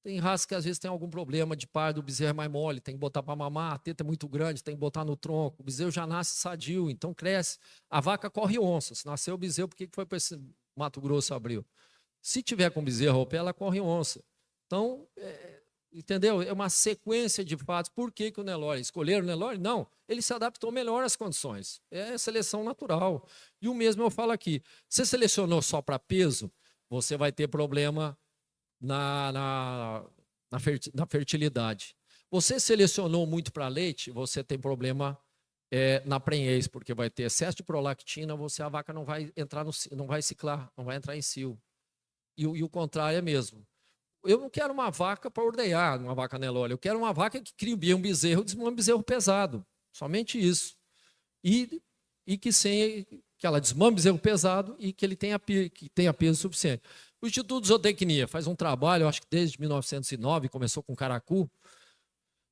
Tem raça que às vezes tem algum problema de par do bezerro é mais mole, tem que botar para mamar, a teta é muito grande, tem que botar no tronco. O bezerro já nasce sadio, então cresce. A vaca corre onça. Se nasceu o bezerro, por que foi para esse Mato Grosso abril? Se tiver com bezerro ao pé, ela corre onça. Então, entendeu? É uma sequência de fatos. Por que o Nelore? Escolheram o Nelore? Não, ele se adaptou melhor às condições. É seleção natural. E o mesmo eu falo aqui. Você selecionou só para peso, você vai ter problema na fertilidade. Você selecionou muito para leite, você tem problema na prenhez, porque vai ter excesso de prolactina, a vaca não vai entrar não vai ciclar, não vai entrar em cio. E o contrário é mesmo. Eu não quero uma vaca para ordenhar, uma vaca Nelore. Eu quero uma vaca que cria um bezerro, desmame um bezerro pesado. Somente isso. E que ela desmame bezerro pesado e que ele tenha peso suficiente. O Instituto de Zootecnia faz um trabalho, acho que desde 1909, começou com Caracu,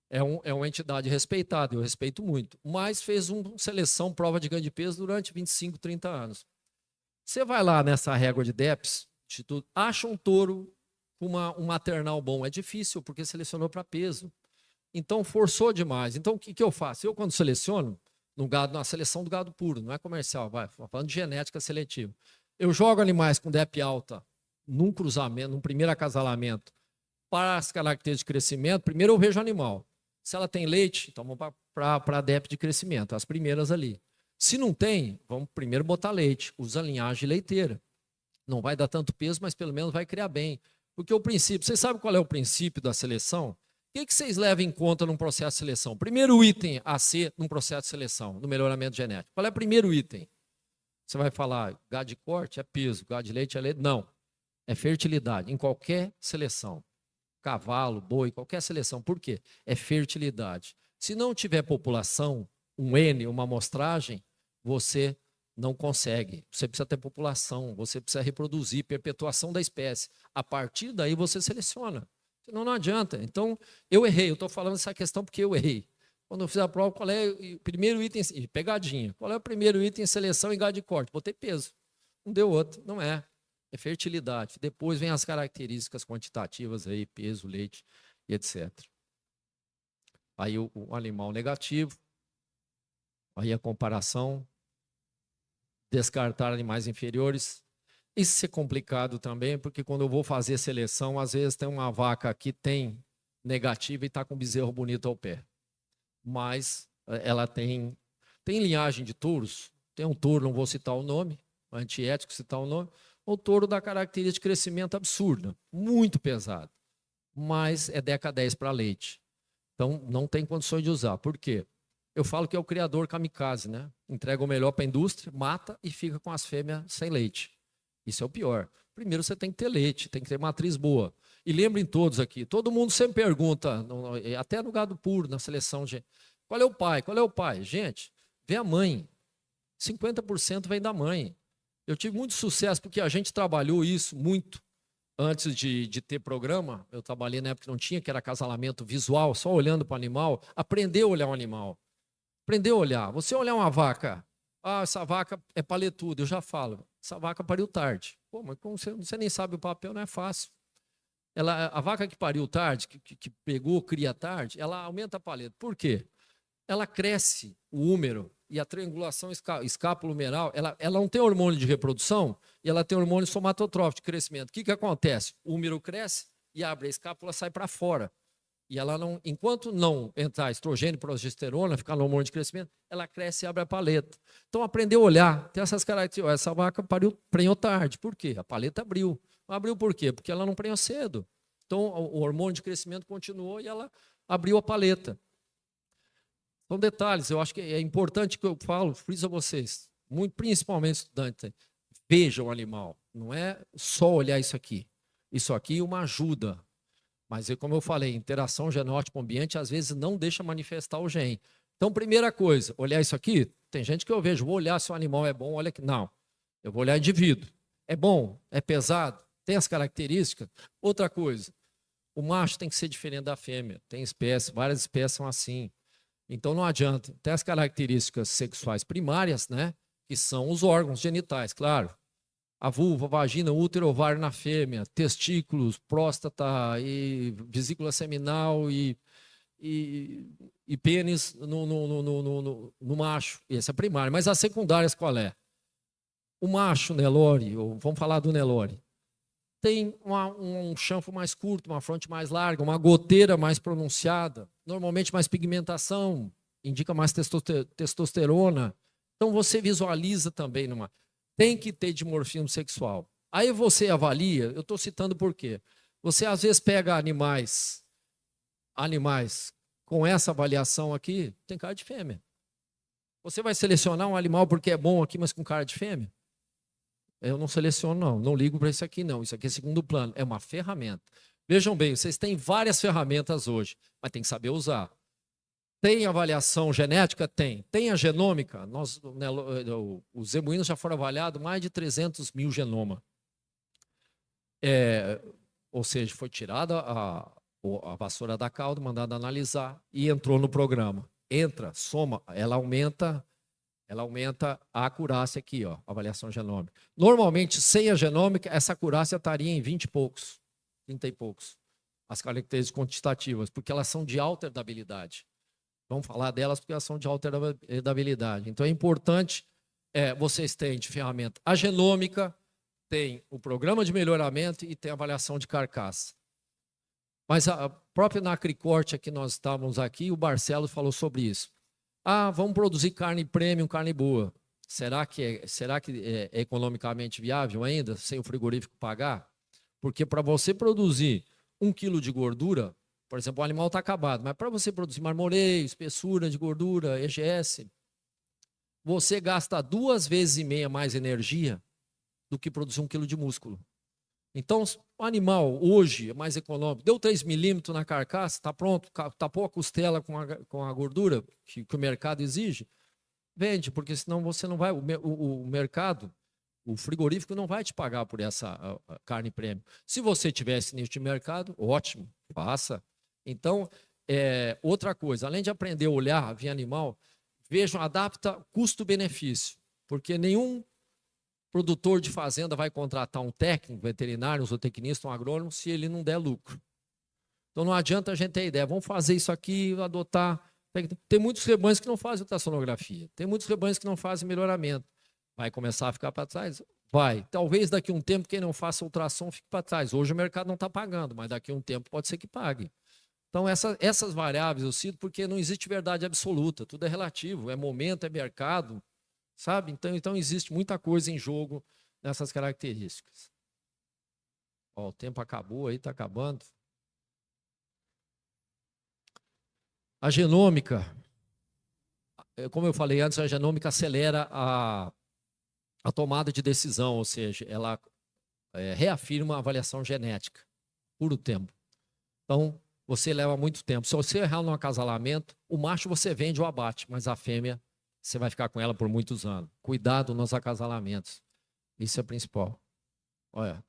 é uma entidade respeitada, eu respeito muito, mas fez uma seleção, prova de ganho de peso durante 25, 30 anos. Você vai lá nessa régua de DEPS, Instituto, acha um touro com um maternal bom, é difícil, porque selecionou para peso. Então, forçou demais. Então, o que eu faço? Eu, quando seleciono, na seleção do gado puro, não é comercial, falando de genética seletiva, eu jogo animais com DEP alta, num cruzamento, num primeiro acasalamento, para as características de crescimento, primeiro eu vejo o animal. Se ela tem leite, então vamos para a DEP de crescimento, as primeiras ali. Se não tem, vamos primeiro botar leite, usa linhagem leiteira. Não vai dar tanto peso, mas pelo menos vai criar bem. Porque o princípio, vocês sabem qual é o princípio da seleção? O que vocês levam em conta num processo de seleção? Primeiro item a ser num processo de seleção, no melhoramento genético. Qual é o primeiro item? Você vai falar, gado de corte é peso, gado de leite é leite. Não. É fertilidade, em qualquer seleção. Cavalo, boi, qualquer seleção. Por quê? É fertilidade. Se não tiver população, um N, uma amostragem, você não consegue. Você precisa ter população, você precisa reproduzir, perpetuação da espécie. A partir daí você seleciona. Senão não adianta. Então, eu errei. Eu estou falando essa questão porque eu errei. Quando eu fiz a prova, qual é o primeiro item? Pegadinha. Qual é o primeiro item em seleção em gado de corte? Botei peso. Não deu outro. Não é. É fertilidade. Depois vem as características quantitativas, aí, peso, leite e etc. Aí o animal negativo, aí a comparação, descartar animais inferiores. Isso é complicado também, porque quando eu vou fazer seleção, às vezes tem uma vaca que tem negativa e está com um bezerro bonito ao pé. Mas ela tem linhagem de touros, tem um touro, não vou citar o nome, antiético citar o nome, o touro dá característica de crescimento absurda, muito pesado, mas é DECA 10 para leite. Então, não tem condições de usar. Por quê? Eu falo que é o criador kamikaze, né? Entrega o melhor para a indústria, mata e fica com as fêmeas sem leite. Isso é o pior. Primeiro, você tem que ter leite, tem que ter matriz boa. E lembrem todos aqui, todo mundo sempre pergunta, até no gado puro, na seleção, qual é o pai? Qual é o pai? Gente, vê a mãe. 50% vem da mãe. Eu tive muito sucesso porque a gente trabalhou isso muito antes de ter programa. Eu trabalhei na época que não tinha, que era acasalamento visual, só olhando para o animal. Aprender a olhar o animal. Aprender a olhar. Você olhar uma vaca, essa vaca é paletuda, eu já falo, essa vaca pariu tarde. Pô, mas como você nem sabe o papel, não é fácil. A vaca que pariu tarde, que pegou, cria tarde, ela aumenta a paleta. Por quê? Ela cresce o úmero e a triangulação escápulo-humeral, ela não tem hormônio de reprodução e ela tem hormônio somatotrófico de crescimento. O que acontece? O úmero cresce e abre a escápula, sai para fora. E ela não, enquanto não entrar estrogênio e progesterona, ficar no hormônio de crescimento, ela cresce e abre a paleta. Então, aprender a olhar, tem essas características. Essa vaca prenhou tarde. Por quê? A paleta abriu. Abriu por quê? Porque ela não prenhou cedo. Então, o hormônio de crescimento continuou e ela abriu a paleta. São detalhes, eu acho que é importante que eu falo, friso a vocês, muito, principalmente estudantes, vejam o animal. Não é só olhar isso aqui. Isso aqui é uma ajuda. Mas, como eu falei, interação genótipo-ambiente às vezes não deixa manifestar o gene. Então, primeira coisa, olhar isso aqui, tem gente que eu vejo, vou olhar se o animal é bom, olha aqui. Não, eu vou olhar indivíduo. É bom? É pesado? Tem as características? Outra coisa, o macho tem que ser diferente da fêmea. Tem espécies, várias espécies são assim. Então, não adianta. Tem as características sexuais primárias, né? Que são os órgãos genitais, claro. A vulva, vagina, útero, ovário na fêmea, testículos, próstata, e vesícula seminal e pênis no macho. Essa é a primária. Mas as secundárias qual é? O macho Nelore, ou vamos falar do Nelore, tem um chanfro mais curto, uma fronte mais larga, uma goteira mais pronunciada, normalmente mais pigmentação, indica mais testosterona. Então você visualiza também tem que ter dimorfismo sexual. Aí você avalia, eu estou citando por quê? Você às vezes pega animais com essa avaliação aqui, tem cara de fêmea. Você vai selecionar um animal porque é bom aqui, mas com cara de fêmea? Eu não seleciono, não ligo para isso aqui, não. Isso aqui é segundo plano, é uma ferramenta. Vejam bem, vocês têm várias ferramentas hoje, mas tem que saber usar. Tem avaliação genética? Tem. Tem a genômica? Os zebuínos já foram avaliados mais de 300 mil genomas. Ou seja, foi tirada a vassoura da cauda, mandada analisar e entrou no programa. Entra, soma, ela aumenta a acurácia aqui, ó, avaliação genômica. Normalmente, sem a genômica, essa acurácia estaria em 20 e poucos, 30 e poucos, as características quantitativas, porque elas são de alta herdabilidade. Vamos falar delas porque elas são de alta herdabilidade. Então, é importante, vocês têm de ferramenta a genômica, tem o programa de melhoramento e tem a avaliação de carcaça. Mas a própria na Acricorte, que nós estávamos aqui, o Barcelos falou sobre isso. Vamos produzir carne premium, carne boa. Será que é economicamente viável ainda, sem o frigorífico pagar? Porque para você produzir 1 quilo de gordura, por exemplo, o animal está acabado, mas para você produzir marmoreio, espessura de gordura, EGS, você gasta 2,5 vezes mais energia do que produzir 1 quilo de músculo. Então, o animal hoje é mais econômico, deu 3 milímetros na carcaça, está pronto, tapou a costela com a gordura que o mercado exige, vende, porque senão você não vai, o mercado, o frigorífico não vai te pagar por essa carne premium. Se você tivesse nicho de mercado, ótimo, faça. Então, outra coisa, além de aprender a olhar, ver animal, vejam, adapta custo-benefício, porque nenhum produtor de fazenda vai contratar um técnico, veterinário, um zootecnista, um agrônomo, se ele não der lucro. Então não adianta a gente ter ideia, vamos fazer isso aqui, adotar. Tem muitos rebanhos que não fazem ultrassonografia, tem muitos rebanhos que não fazem melhoramento. Vai começar a ficar para trás? Vai. Talvez daqui a um tempo quem não faça ultrassom fique para trás. Hoje o mercado não está pagando, mas daqui a um tempo pode ser que pague. Então essas variáveis eu cito porque não existe verdade absoluta, tudo é relativo, é momento, é mercado, sabe? Então existe muita coisa em jogo nessas características. O tempo acabou aí, está acabando. A genômica, como eu falei antes, a genômica acelera a tomada de decisão, ou seja, ela reafirma a avaliação genética por o tempo. Então, você leva muito tempo. Se você errar no acasalamento, o macho você vende ou abate, mas a fêmea você vai ficar com ela por muitos anos. Cuidado nos acasalamentos. Isso é principal. Olha,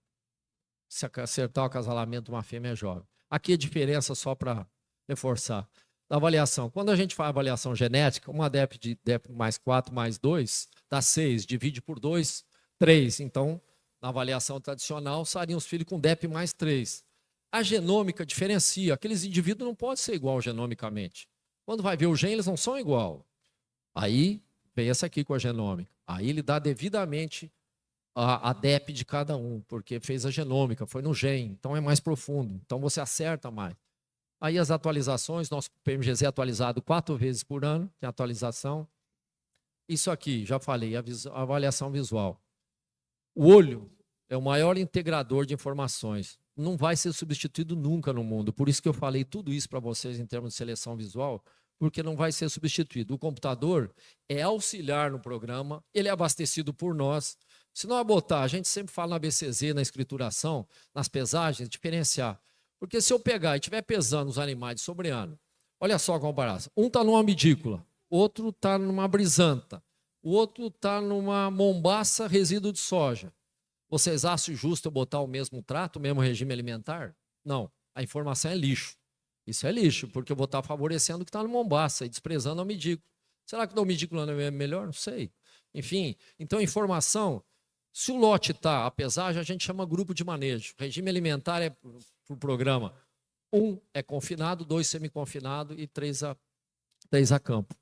se acertar o acasalamento de uma fêmea jovem. Aqui a diferença, só para reforçar, da avaliação. Quando a gente faz avaliação genética, uma DEP de DEP mais 4 mais 2, dá 6, divide por 2, 3. Então, na avaliação tradicional, seriam os filhos com DEP mais 3. A genômica diferencia. Aqueles indivíduos não podem ser igual genomicamente. Quando vai ver o gene, eles não são igual. Aí, vem essa aqui com a genômica. Aí ele dá devidamente a DEP de cada um, porque fez a genômica, foi no gene. Então é mais profundo. Então você acerta mais. Aí as atualizações, nosso PMGZ é atualizado 4 vezes por ano, tem atualização. Isso aqui, já falei, a avaliação visual. O olho é o maior integrador de informações. Não vai ser substituído nunca no mundo. Por isso que eu falei tudo isso para vocês em termos de seleção visual, porque não vai ser substituído. O computador é auxiliar no programa, ele é abastecido por nós. Se não botar, a gente sempre fala na BCZ, na escrituração, nas pesagens, diferenciar. Porque se eu pegar e estiver pesando os animais de sobre ano, olha só a comparação. Um está numa medícula, outro está numa brisanta, o outro está numa mombaça resíduo de soja. Vocês acham justo eu botar o mesmo trato, o mesmo regime alimentar? Não, a informação é lixo. Isso é lixo, porque eu vou estar favorecendo o que está no mombaça e desprezando a medícula. Será que o medícula não é melhor? Não sei. Enfim, então informação, se o lote está, a pesagem, a gente chama grupo de manejo. Regime alimentar é para o programa. 1 é confinado, 2 semi-confinado e 3 a campo.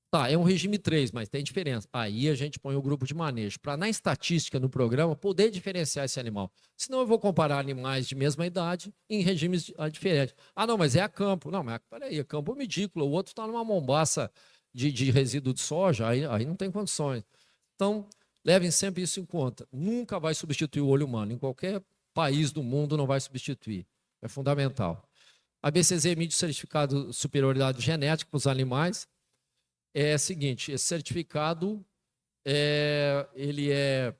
Tá, é um regime 3, mas tem diferença. Aí a gente põe o grupo de manejo, para na estatística no programa poder diferenciar esse animal. Senão eu vou comparar animais de mesma idade em regimes diferentes. Ah, não, mas é a campo. Não, mas peraí, a campo é medícula, o outro está numa mombaça de resíduo de soja, aí não tem condições. Então, levem sempre isso em conta. Nunca vai substituir o olho humano. Em qualquer país do mundo não vai substituir. É fundamental. A BCZ emite o certificado de superioridade genética para os animais. É o seguinte, esse certificado ele é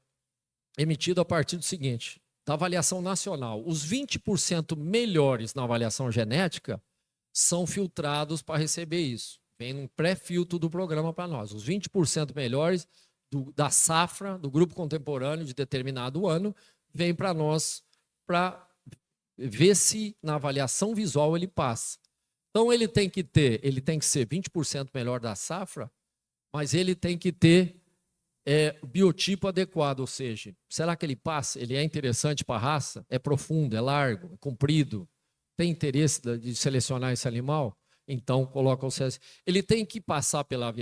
emitido a partir do seguinte, da avaliação nacional. Os 20% melhores na avaliação genética são filtrados para receber isso. Vem num pré-filtro do programa para nós. Os 20% melhores da safra, do grupo contemporâneo de determinado ano, vem para nós para ver se na avaliação visual ele passa. Então ele tem que ser 20% melhor da safra, mas ele tem que ter biotipo adequado, ou seja, será que ele passa? Ele é interessante para a raça? É profundo, é largo, é comprido? Tem interesse de selecionar esse animal? Então coloca o CS. Ele tem que passar pela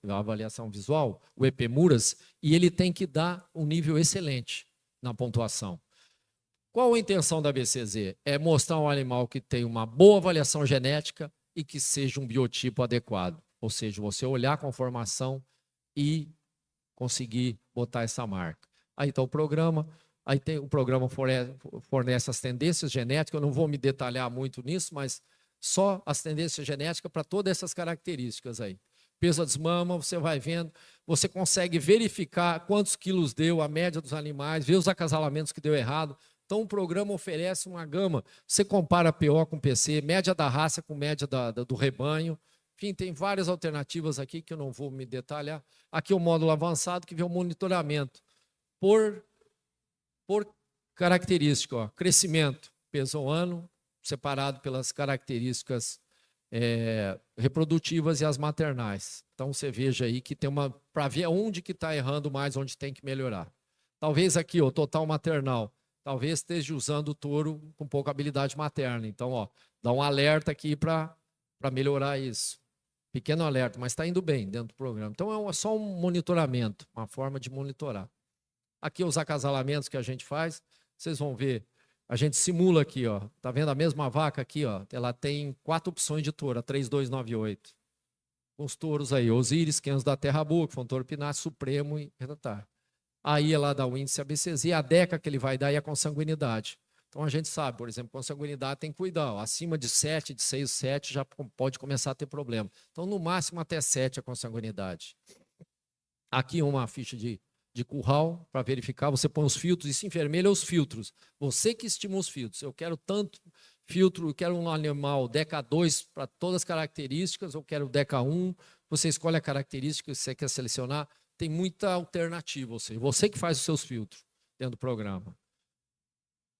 avaliação visual, o EPMURAS, e ele tem que dar um nível excelente na pontuação. Qual a intenção da BCZ? É mostrar um animal que tem uma boa avaliação genética e que seja um biotipo adequado. Ou seja, você olhar a conformação e conseguir botar essa marca. Aí está o programa, o programa fornece as tendências genéticas, eu não vou me detalhar muito nisso, mas só as tendências genéticas para todas essas características aí. Peso a desmama, você vai vendo, você consegue verificar quantos quilos deu, a média dos animais, ver os acasalamentos que deu errado. Então, o programa oferece uma gama. Você compara PO com PC, média da raça com média do rebanho. Enfim, tem várias alternativas aqui que eu não vou me detalhar. Aqui é o módulo avançado que vê o monitoramento por característica. Ó, crescimento, peso ao ano, separado pelas características reprodutivas e as maternais. Então, você veja aí que tem para ver onde que está errando mais, onde tem que melhorar. Talvez aqui, o total maternal. Talvez esteja usando o touro com pouca habilidade materna. Então, ó, dá um alerta aqui para melhorar isso. Pequeno alerta, mas está indo bem dentro do programa. Então, é só um monitoramento, uma forma de monitorar. Aqui os acasalamentos que a gente faz, vocês vão ver, a gente simula aqui, ó. Tá vendo a mesma vaca aqui, ó? Ela tem 4 opções de touro, a 3298. Com os touros aí, Osíris, Kenzo da Terra Boa, que foi um touro pinar, Supremo e Redatar. Aí ela dá o índice ABCZ, a DECA que ele vai dar é a consanguinidade. Então a gente sabe, por exemplo, consanguinidade tem que cuidar. Ó, acima de 7, de 6, 7 já pode começar a ter problema. Então no máximo até 7 a consanguinidade. Aqui uma ficha de curral para verificar, você põe os filtros, isso em vermelho é os filtros. Você que estimula os filtros. Eu quero tanto filtro, eu quero um animal DECA 2 para todas as características, eu quero DECA 1, você escolhe a característica que você quer selecionar. Tem muita alternativa, ou seja, você que faz os seus filtros dentro do programa.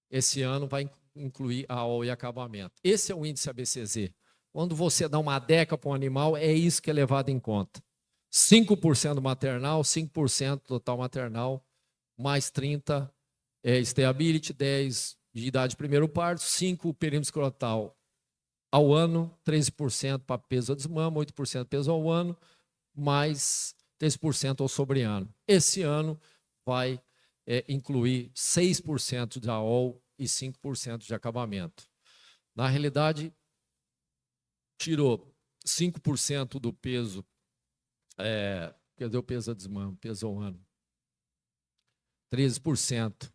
Esse ano vai incluir a AOL e acabamento. Esse é o índice ABCZ. Quando você dá uma DECA para um animal, é isso que é levado em conta. 5% maternal, 5% total maternal, mais 30 stability, 10 de idade de primeiro parto, 5 perímetro escrotal ao ano, 13% para peso a desmama, 8% peso ao ano, mais 3% ao sobreano. Esse ano vai incluir 6% de AOL e 5% de acabamento. Na realidade, tirou 5% do peso, cadê o peso da desmama? Peso ao ano. 13%.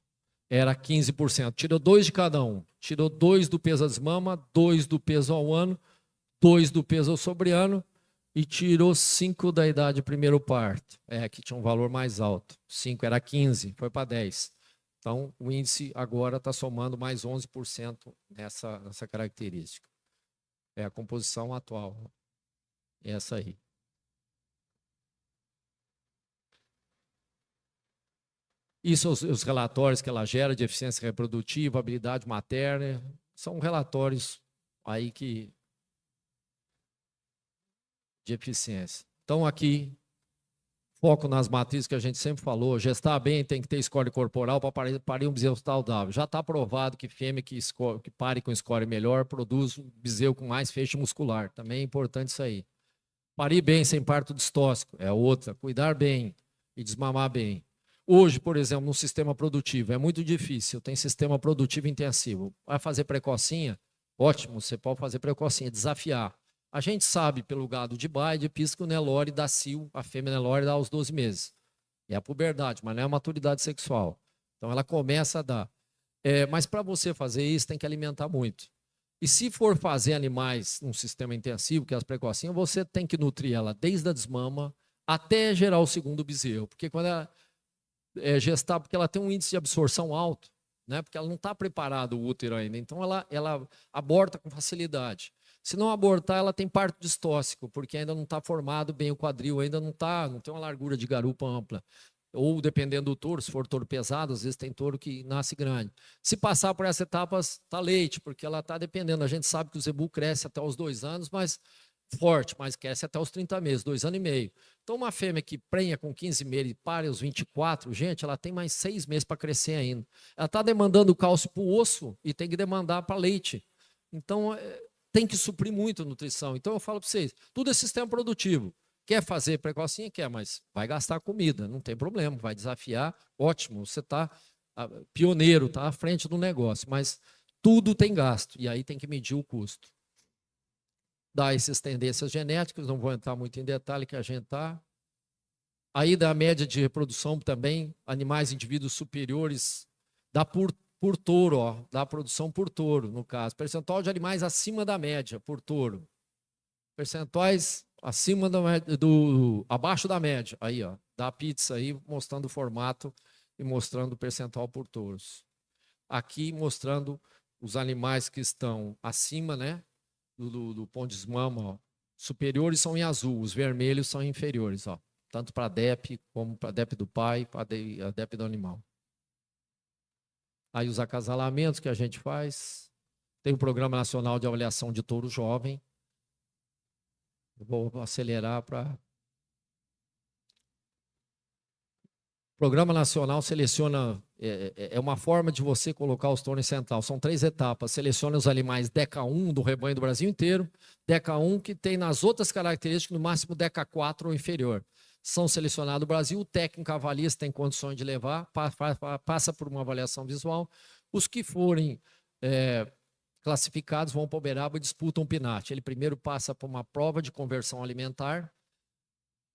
Era 15%. Tirou 2 de cada um. Tirou 2 do peso da desmama, 2 do peso ao ano, 2 do peso ao sobreano e tirou 5 da idade primeiro parto. Aqui tinha um valor mais alto. 5 era 15, foi para 10. Então, o índice agora está somando mais 11% nessa característica. É a composição atual. Essa aí. Isso, os relatórios que ela gera de eficiência reprodutiva, habilidade materna, são relatórios aí de eficiência. Então, aqui, foco nas matrizes que a gente sempre falou, gestar bem tem que ter score corporal para parir um bezerro saudável. Já está provado que fêmea que pare com score melhor produz um bezerro com mais feixe muscular. Também é importante isso aí. Parir bem sem parto distóxico é outra. Cuidar bem e desmamar bem. Hoje, por exemplo, no sistema produtivo, é muito difícil. Tem sistema produtivo intensivo. Vai fazer precocinha? Ótimo, você pode fazer precocinha, desafiar. A gente sabe pelo gado de baia, de pisco, o Nelore dá cio, a fêmea Nelore dá aos 12 meses. É a puberdade, mas não é a maturidade sexual. Então ela começa a dar. Mas para você fazer isso, tem que alimentar muito. E se for fazer animais num sistema intensivo, que é as precocinhas, você tem que nutrir ela desde a desmama até gerar o segundo bezerro. Porque quando ela gestar, porque ela tem um índice de absorção alto, né? Porque ela não está preparada, o útero ainda. Então ela aborta com facilidade. Se não abortar, ela tem parto distóxico, porque ainda não está formado bem o quadril, ainda não tem uma largura de garupa ampla. Ou, dependendo do touro, se for touro pesado, às vezes tem touro que nasce grande. Se passar por essas etapas, está leite, porque ela está dependendo. A gente sabe que o zebu cresce até os 2 anos, mas forte, mas cresce até os 30 meses, 2 anos e meio. Então, uma fêmea que prenha com 15 meses e pare aos 24, gente, ela tem mais 6 meses para crescer ainda. Ela está demandando cálcio para o osso e tem que demandar para leite. Então, tem que suprir muito a nutrição. Então, eu falo para vocês, tudo é sistema produtivo. Quer fazer precocinha? Quer, mas vai gastar comida, não tem problema, vai desafiar, ótimo, você está pioneiro, está à frente do negócio, mas tudo tem gasto, e aí tem que medir o custo. Dá essas tendências genéticas, não vou entrar muito em detalhe que a gente está. Aí da média de reprodução também, animais, indivíduos superiores, dá por touro, dá produção por touro, no caso. Percentual de animais acima da média por touro. Percentuais acima da média, abaixo da média. Aí, dá a pizza aí, mostrando o formato e mostrando o percentual por touros. Aqui mostrando os animais que estão acima, né? Do ponto de desmama, superiores são em azul, os vermelhos são inferiores, tanto para a DEP como para a DEP do pai, para a DEP do animal. Aí os acasalamentos que a gente faz, tem o Programa Nacional de Avaliação de Touro Jovem. Eu vou acelerar para... O Programa Nacional seleciona, é uma forma de você colocar os touros em central. São 3 etapas. Seleciona os animais DECA 1 do rebanho do Brasil inteiro. DECA 1 que tem nas outras características, no máximo DECA 4 ou inferior. São selecionados o Brasil, o técnico avalia se tem condições de levar, passa por uma avaliação visual. Os que forem classificados vão para Uberaba e disputam o PNAT. Ele primeiro passa por uma prova de conversão alimentar,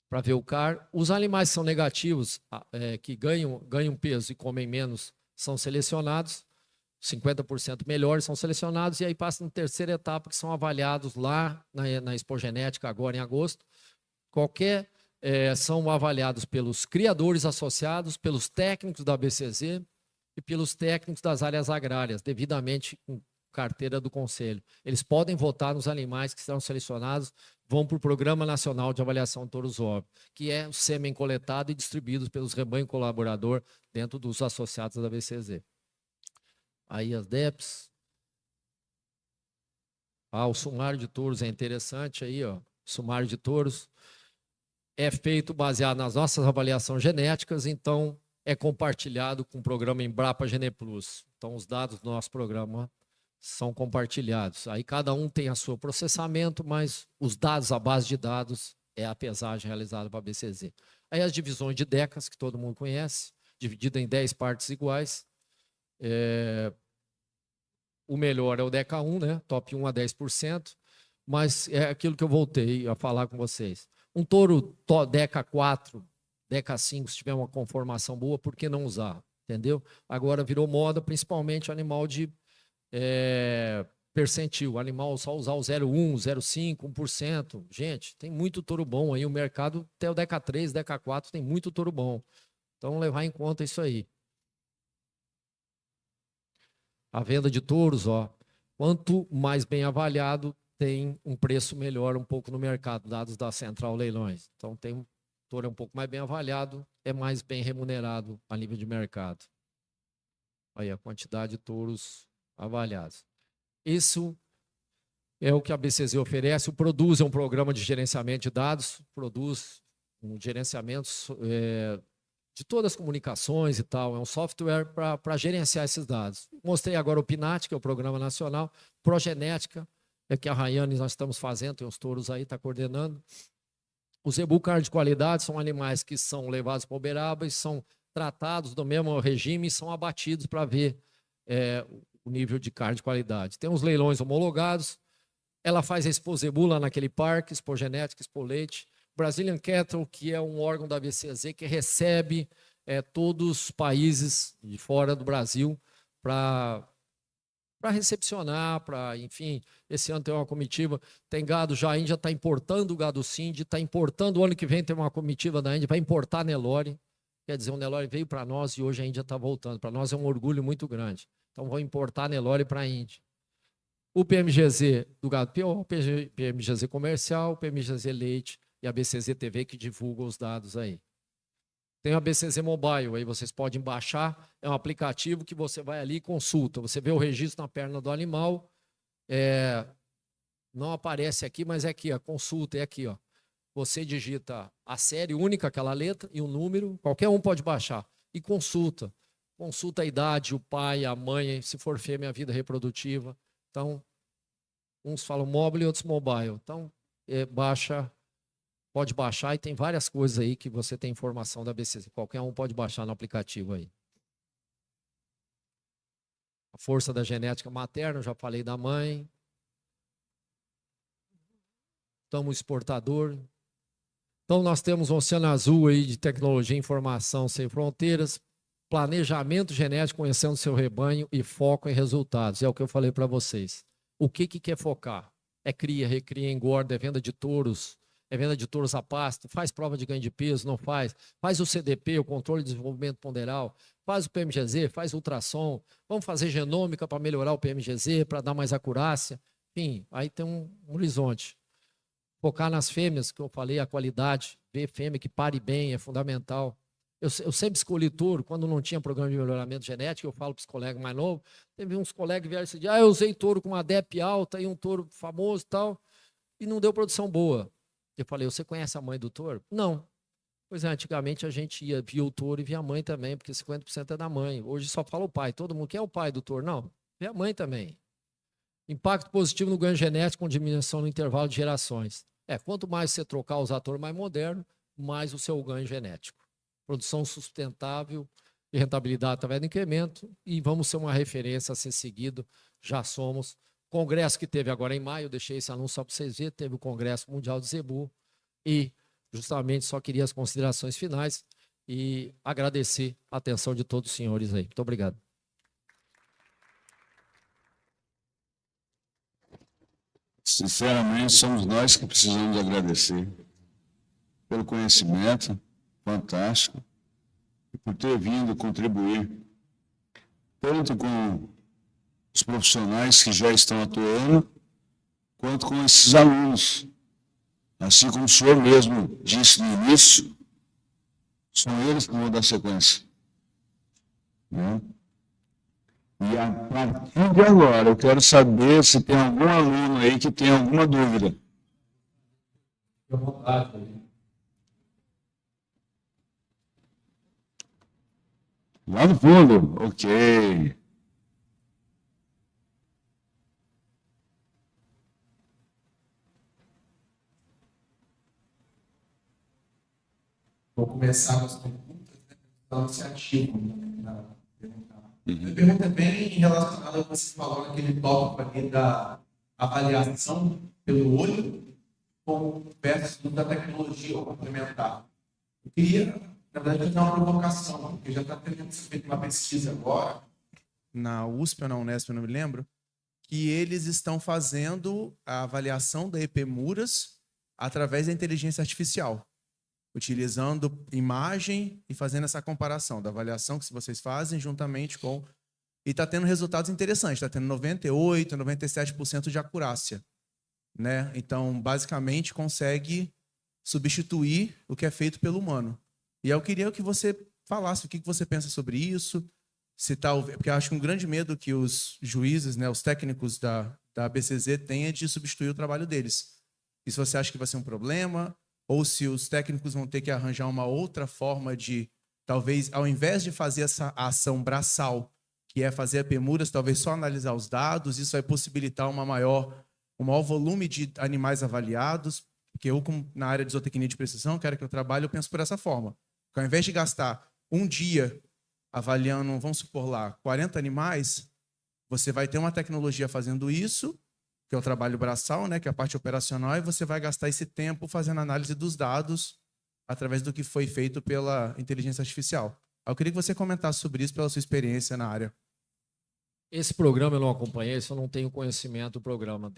para ver o CAR. Os animais que são negativos, que ganham peso e comem menos, são selecionados. 50% melhores são selecionados. E aí passa na terceira etapa, que são avaliados lá na Expogenética, agora em agosto. São avaliados pelos criadores associados, pelos técnicos da BCZ e pelos técnicos das áreas agrárias, devidamente com carteira do Conselho. Eles podem votar nos animais que serão selecionados, vão para o Programa Nacional de Avaliação de Touros Óbvios, que é o sêmen coletado e distribuído pelos rebanhos colaborador dentro dos associados da BCZ. Aí as DEPs. O sumário de touros é interessante aí, sumário de touros. É feito baseado nas nossas avaliações genéticas, então é compartilhado com o programa Embrapa GenePlus. Então os dados do nosso programa são compartilhados. Aí cada um tem a seu processamento, mas os dados, a base de dados, é a pesagem realizada para a BCZ. Aí as divisões de DECAs, que todo mundo conhece, dividida em 10 partes iguais. O melhor é o DECA 1, né? Top 1 a 10%. mas é aquilo que eu voltei a falar com vocês. Um touro Deca 4, Deca 5, se tiver uma conformação boa, por que não usar? Entendeu? Agora virou moda, principalmente animal de percentil. Animal só usar o 0,1, 0,5, 1%. Gente, tem muito touro bom aí. O mercado, até o Deca 3, Deca 4, tem muito touro bom. Então, levar em conta isso aí. A venda de touros, ó, quanto mais bem avaliado, tem um preço melhor um pouco no mercado, dados da Central Leilões. Então, tem um touro um pouco mais bem avaliado, é mais bem remunerado a nível de mercado. Aí a quantidade de touros avaliados. Isso é o que a BCZ oferece. O Produz é um programa de gerenciamento de dados, produz um gerenciamento de todas as comunicações e tal. É um software para gerenciar esses dados. Mostrei agora o PNAT, que é o Programa Nacional, Progenética, que a Rayane nós estamos fazendo, tem os touros aí, está coordenando. Os Zebu Carne de Qualidade são animais que são levados para Uberaba e são tratados do mesmo regime e são abatidos para ver o nível de carne de qualidade. Tem os leilões homologados, ela faz a Expo Zebu lá naquele parque, Expo Genética, Expo Leite. Brazilian Cattle, que é um órgão da BCZ que recebe todos os países de fora do Brasil para recepcionar, enfim, esse ano tem uma comitiva, tem gado já, a Índia está importando o gado Cindy, está importando, o ano que vem tem uma comitiva da Índia, vai importar Nelore, quer dizer, o Nelore veio para nós e hoje a Índia está voltando, para nós é um orgulho muito grande, então vão importar Nelore para a Índia. O PMGZ do gado PO, o PMGZ comercial, o PMGZ leite e a BCZ TV que divulga os dados aí. Tem a BCZ Mobile, aí vocês podem baixar, é um aplicativo que você vai ali e consulta, você vê o registro na perna do animal, não aparece aqui, mas é aqui, a consulta é aqui, ó. Você digita a série única, aquela letra e o número, qualquer um pode baixar, e consulta. Consulta a idade, o pai, a mãe, se for fêmea, a vida reprodutiva. Então, uns falam mobile e outros mobile. Então, pode baixar e tem várias coisas aí que você tem informação da BCZ. Qualquer um pode baixar no aplicativo aí. A força da genética materna, eu já falei da mãe. Estamos exportador. Então nós temos um oceano azul aí de tecnologia e informação sem fronteiras, planejamento genético, conhecendo o seu rebanho e foco em resultados. É o que eu falei para vocês. O que quer focar? É cria, recria, engorda, é venda de touros, é venda de touros a pasto, faz prova de ganho de peso, não faz, faz o CDP, o controle de desenvolvimento ponderal, faz o PMGZ, faz ultrassom, vamos fazer genômica para melhorar o PMGZ, para dar mais acurácia, enfim, aí tem um horizonte. Focar nas fêmeas, que eu falei, a qualidade, ver fêmea que pare bem, é fundamental. Eu sempre escolhi touro, quando não tinha programa de melhoramento genético, eu falo para os colegas mais novos, teve uns colegas que vieram e disseram, eu usei touro com uma DEP alta e um touro famoso e tal, e não deu produção boa. Eu falei, você conhece a mãe do touro? Não. Pois é, antigamente a gente via o touro e via a mãe também, porque 50% é da mãe. Hoje só fala o pai. Todo mundo, quem é o pai do touro? Não, vê a mãe também. Impacto positivo no ganho genético com diminuição no intervalo de gerações. Quanto mais você trocar os atores mais modernos, mais o seu ganho genético. Produção sustentável e rentabilidade através do incremento, e vamos ser uma referência a ser seguido, já somos. Congresso que teve agora em maio, eu deixei esse anúncio só para vocês verem, teve o Congresso Mundial de Zebu, e justamente só queria as considerações finais e agradecer a atenção de todos os senhores aí. Muito obrigado. Sinceramente, somos nós que precisamos agradecer pelo conhecimento fantástico e por ter vindo contribuir tanto com os profissionais que já estão atuando, quanto com esses alunos. Assim como o senhor mesmo disse no início, são eles que vão dar sequência. Né? E a partir de agora, eu quero saber se tem algum aluno aí que tem alguma dúvida. Fique à vontade. Lá no fundo, ok. Vou começar com as perguntas, né? Então, iniciativa, né? Minha pergunta é bem relacionada ao que você falou naquele tópico ali da avaliação pelo olho versus da tecnologia complementar. Eu queria, na verdade, fazer uma provocação, porque já está tendo feito uma pesquisa agora, na USP ou na Unesp, eu não me lembro, que eles estão fazendo a avaliação da EPMURAS através da inteligência artificial, utilizando imagem e fazendo essa comparação da avaliação que vocês fazem juntamente com... E está tendo resultados interessantes, está tendo 98%, 97% de acurácia, né? Então, basicamente, consegue substituir o que é feito pelo humano. E eu queria que você falasse o que você pensa sobre isso, se tá, porque eu acho que um grande medo que os juízes, né, os técnicos da ABCZ têm é de substituir o trabalho deles. E se você acha que vai ser um problema, ou se os técnicos vão ter que arranjar uma outra forma de, talvez, ao invés de fazer essa ação braçal, que é fazer a EPMURAS, talvez só analisar os dados, isso vai possibilitar um maior volume de animais avaliados, porque eu, na área de zootecnia de precisão, que era que eu trabalho, eu penso por essa forma. Porque ao invés de gastar um dia avaliando, vamos supor lá, 40 animais, você vai ter uma tecnologia fazendo isso, que é o trabalho braçal, né, que é a parte operacional, e você vai gastar esse tempo fazendo análise dos dados através do que foi feito pela inteligência artificial. Eu queria que você comentasse sobre isso pela sua experiência na área. Esse programa eu não acompanhei, eu não tenho conhecimento do programa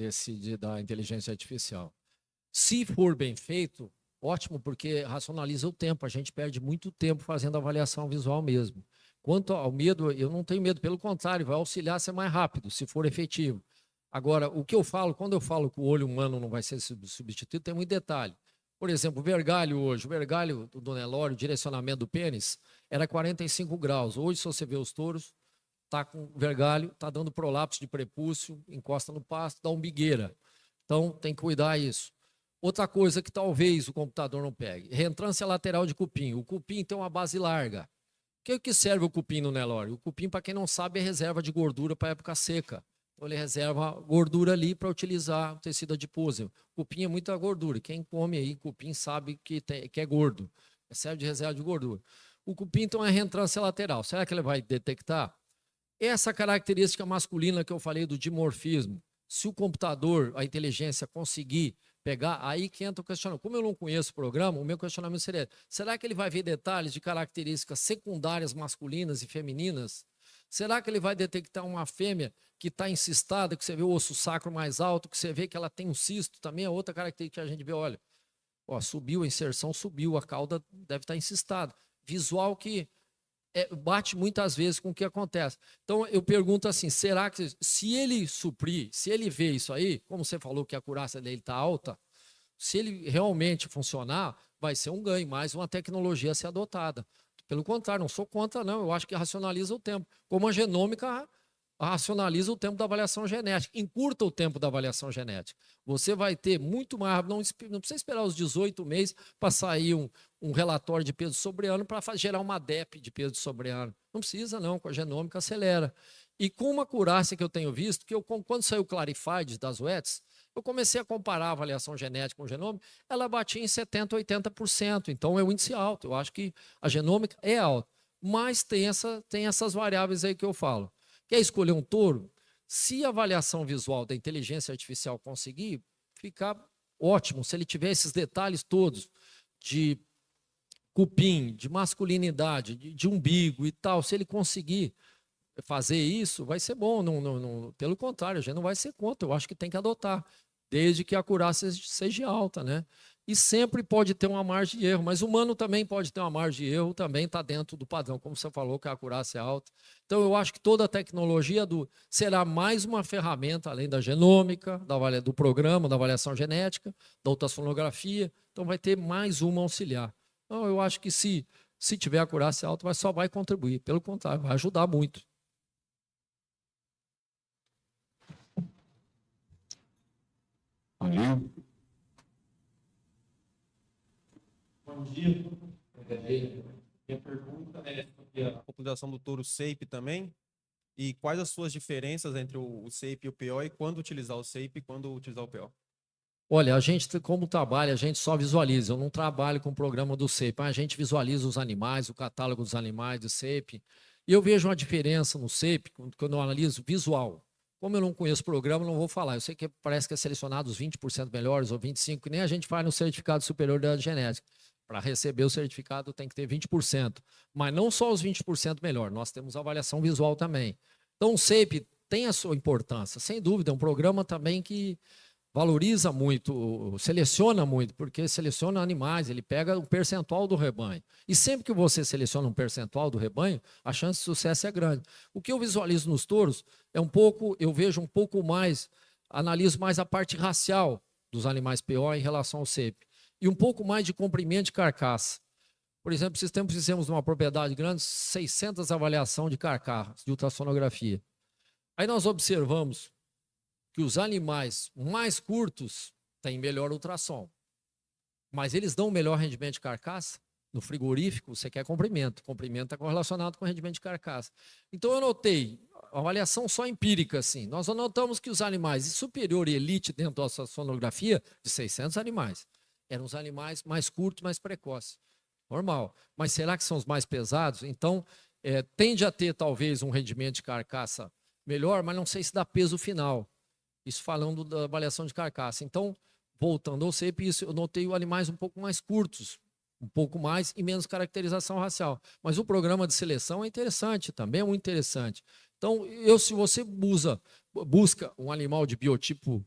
da inteligência artificial. Se for bem feito, ótimo, porque racionaliza o tempo. A gente perde muito tempo fazendo avaliação visual mesmo. Quanto ao medo, eu não tenho medo, pelo contrário, vai auxiliar a ser mais rápido, se for efetivo. Agora, o que eu falo, quando eu falo que o olho humano não vai ser substituído, tem muito detalhe. Por exemplo, o vergalho hoje, o vergalho do Nelore, o direcionamento do pênis, era 45 graus. Hoje, se você vê os touros, está com vergalho, está dando prolapso de prepúcio, encosta no pasto, dá umbigueira. Então, tem que cuidar disso. Outra coisa que talvez o computador não pegue, reentrância lateral de cupim. O cupim tem uma base larga. O que serve o cupim no Nelore? O cupim, para quem não sabe, é reserva de gordura para época seca. Então, ele reserva gordura ali para utilizar o tecido adiposo. Cupim é muita gordura. Quem come aí cupim sabe que é gordo. Serve de reserva de gordura. O cupim, então, é reentrância lateral. Será que ele vai detectar? Essa característica masculina que eu falei do dimorfismo, se o computador, a inteligência conseguir pegar, aí que entra o questionamento. Como eu não conheço o programa, o meu questionamento seria, será que ele vai ver detalhes de características secundárias masculinas e femininas? Será que ele vai detectar uma fêmea que está encistada, que você vê o osso sacro mais alto, que você vê que ela tem um cisto, também é outra característica que a gente vê, olha, ó, subiu a inserção, subiu, a cauda deve estar encistada. Visual que bate muitas vezes com o que acontece. Então, eu pergunto assim, será que se ele suprir, se ele vê isso aí, como você falou que a acurácia dele está alta, se ele realmente funcionar, vai ser um ganho, mais uma tecnologia a ser adotada. Pelo contrário, não sou contra, não. Eu acho que racionaliza o tempo. Como a genômica racionaliza o tempo da avaliação genética, encurta o tempo da avaliação genética. Você vai ter muito mais rápido, não precisa esperar os 18 meses para sair um relatório de peso sobre-ano para gerar uma DEP de peso sobre-ano. Não precisa, não, com a genômica acelera. E com uma acurácia que eu tenho visto, que quando saiu o Clarified das UETs, eu comecei a comparar a avaliação genética com o genômico, ela batia em 70%, 80%, então é um índice alto. Eu acho que a genômica é alta, mas tem essas variáveis aí que eu falo. Quer escolher um touro? Se a avaliação visual da inteligência artificial conseguir, ficar ótimo. Se ele tiver esses detalhes todos de cupim, de masculinidade, de umbigo e tal, se ele conseguir fazer isso, vai ser bom. Pelo contrário, a gente não vai ser contra. Eu acho que tem que adotar, desde que a acurácia seja alta, né? E sempre pode ter uma margem de erro, mas o humano também pode ter uma margem de erro, também está dentro do padrão, como você falou, que a acurácia é alta. Então, eu acho que toda a tecnologia será mais uma ferramenta, além da genômica, do programa, da avaliação genética, da ultrassonografia, então vai ter mais uma auxiliar. Então, eu acho que se tiver acurácia alta, só vai contribuir, pelo contrário, vai ajudar muito. Bom dia. Minha pergunta é sobre a população do touro SEIP também. E quais as suas diferenças entre o SEIP e o PO e quando utilizar o SEIP e quando utilizar o PO? Olha, a gente, como trabalha, a gente só visualiza. Eu não trabalho com o programa do SEIP. A gente visualiza os animais, o catálogo dos animais do SEIP. E eu vejo uma diferença no SEIP, quando eu analiso visual. Como eu não conheço o programa, não vou falar. Eu sei que parece que é selecionado os 20% melhores ou 25%, que nem a gente faz no certificado superior da genética. Para receber o certificado tem que ter 20%. Mas não só os 20% melhor, nós temos avaliação visual também. Então o CEIP tem a sua importância, sem dúvida, é um programa também que valoriza muito, seleciona muito, porque seleciona animais, ele pega o percentual do rebanho. E sempre que você seleciona um percentual do rebanho, a chance de sucesso é grande. O que eu visualizo nos touros é um pouco, eu vejo um pouco mais, analiso mais a parte racial dos animais PO em relação ao CEIP. E um pouco mais de comprimento de carcaça. Por exemplo, esses tempos fizemos numa propriedade grande 600 avaliação de carcaça, de ultrassonografia. Aí nós observamos que os animais mais curtos têm melhor ultrassom, mas eles dão melhor rendimento de carcaça. No frigorífico, você quer comprimento. Comprimento está correlacionado com rendimento de carcaça. Então, eu notei, avaliação só empírica, assim. Nós anotamos que os animais de superior e elite dentro da nossa sonografia, de 600 animais, eram os animais mais curtos, mais precoces. Normal. Mas será que são os mais pesados? Então, tende a ter, talvez, um rendimento de carcaça melhor, mas não sei se dá peso final. Isso falando da avaliação de carcaça. Então, voltando ao CEIP, eu notei os animais um pouco mais curtos, um pouco mais e menos caracterização racial. Mas o programa de seleção é interessante, também é muito interessante. Então, se você busca um animal de biotipo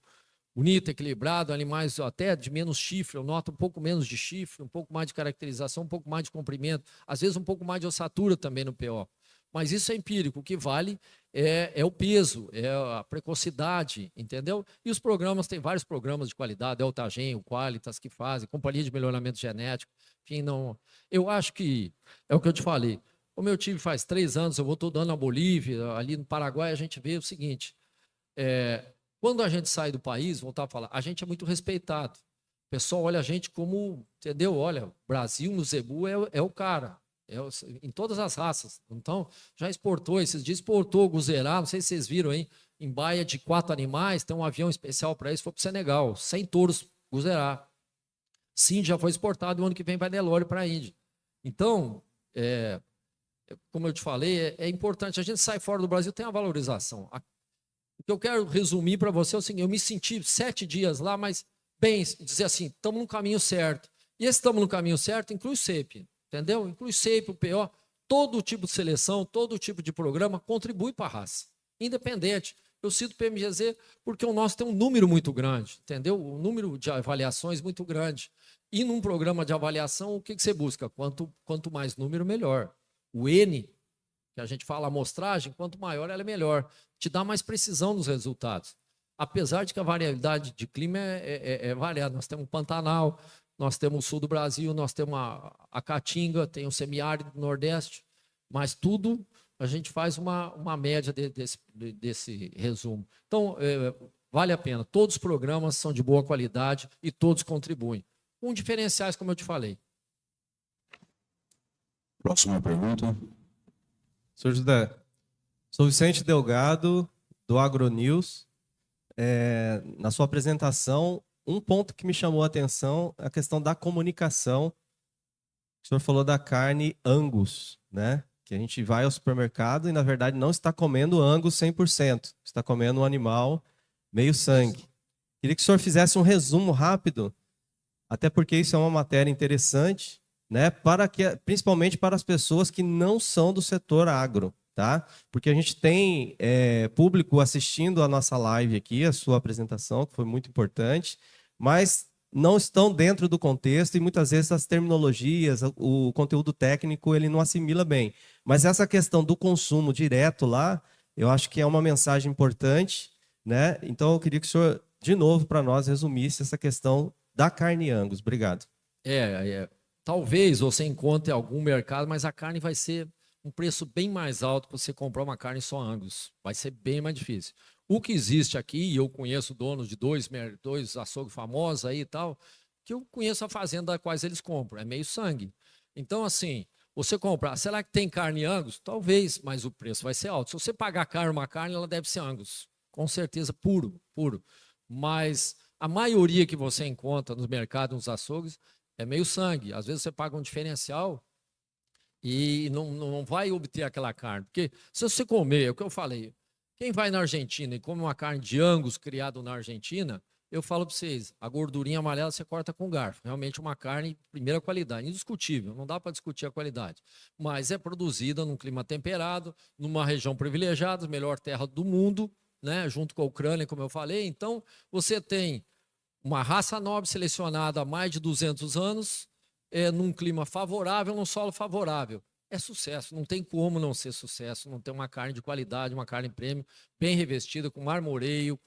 bonito, equilibrado, animais até de menos chifre, eu noto um pouco menos de chifre, um pouco mais de caracterização, um pouco mais de comprimento, às vezes um pouco mais de ossatura também no PO. Mas isso é empírico, o que vale é o peso, é a precocidade, entendeu? E os programas, tem vários programas de qualidade, Deltagen, o Qualitas, que fazem, Companhia de Melhoramento Genético, enfim, não... Eu acho que, é o que eu te falei, como eu tive faz 3 anos, eu vou estudando na Bolívia, ali no Paraguai, a gente vê o seguinte, quando a gente sai do país, voltar a falar, a gente é muito respeitado. O pessoal olha a gente como, entendeu? Olha, Brasil no Zebu é o cara. Em todas as raças. Então, já exportou, esses dias exportou Guzerá, não sei se vocês viram aí, em baia de 4 animais, tem um avião especial para isso, foi para o Senegal, 100 touros Guzerá. Sim, já foi exportado, o ano que vem vai Nelore para a Índia. Então, como eu te falei, é importante, a gente sai fora do Brasil, tem a valorização. O que eu quero resumir para você é o seguinte, eu me senti 7 dias lá, mas, bem, dizer assim, estamos no caminho certo. E esse estamos no caminho certo inclui o CEIP. Entendeu? Inclui CEIP, o PO, todo tipo de seleção, todo tipo de programa contribui para a raça, independente. Eu cito o PMGZ porque o nosso tem um número muito grande, entendeu? Um número de avaliações muito grande. E num programa de avaliação, o que você busca? Quanto mais número, melhor. O N, que a gente fala amostragem, quanto maior ela é melhor. Te dá mais precisão nos resultados. Apesar de que a variabilidade de clima é variada. Nós temos o Pantanal, nós temos o sul do Brasil, nós temos a Caatinga, tem o semiárido do Nordeste, mas tudo a gente faz uma média desse resumo. Então, vale a pena. Todos os programas são de boa qualidade e todos contribuem. Com diferenciais, como eu te falei. Próxima pergunta. Senhor José, sou Vicente Delgado, do AgroNews. Na sua apresentação, um ponto que me chamou a atenção é a questão da comunicação. O senhor falou da carne Angus, né? Que a gente vai ao supermercado e, na verdade, não está comendo Angus 100%. Está comendo um animal meio sangue. Queria que o senhor fizesse um resumo rápido, até porque isso é uma matéria interessante, né? Principalmente para as pessoas que não são do setor agro, tá? Porque a gente tem público assistindo a nossa live aqui, a sua apresentação, que foi muito importante, mas não estão dentro do contexto e muitas vezes as terminologias, o conteúdo técnico, ele não assimila bem. Mas essa questão do consumo direto lá, eu acho que é uma mensagem importante, né? Então eu queria que o senhor, de novo, para nós, resumisse essa questão da carne Angus. Obrigado. Talvez você encontre algum mercado, mas a carne vai ser um preço bem mais alto para você comprar uma carne só Angus. Vai ser bem mais difícil. O que existe aqui, e eu conheço donos de dois açougues famosos aí e tal, que eu conheço a fazenda da quais eles compram, é meio sangue. Então, assim, você comprar, será que tem carne Angus? Talvez, mas o preço vai ser alto. Se você pagar caro uma carne, ela deve ser Angus. Com certeza, puro. Mas a maioria que você encontra nos mercados, nos açougues, é meio sangue. Às vezes você paga um diferencial e não vai obter aquela carne. Porque se você comer, é o que eu falei, Quem vai na Argentina e come uma carne de Angus criado na Argentina, eu falo para vocês, a gordurinha amarela você corta com garfo. Realmente uma carne de primeira qualidade, indiscutível, não dá para discutir a qualidade. Mas é produzida num clima temperado, numa região privilegiada, melhor terra do mundo, né, junto com a Ucrânia, como eu falei. Então, você tem uma raça nobre selecionada há mais de 200 anos, num clima favorável, num solo favorável. É sucesso, não tem como não ser sucesso, não ter uma carne de qualidade, uma carne premium, bem revestida, com marmoreio,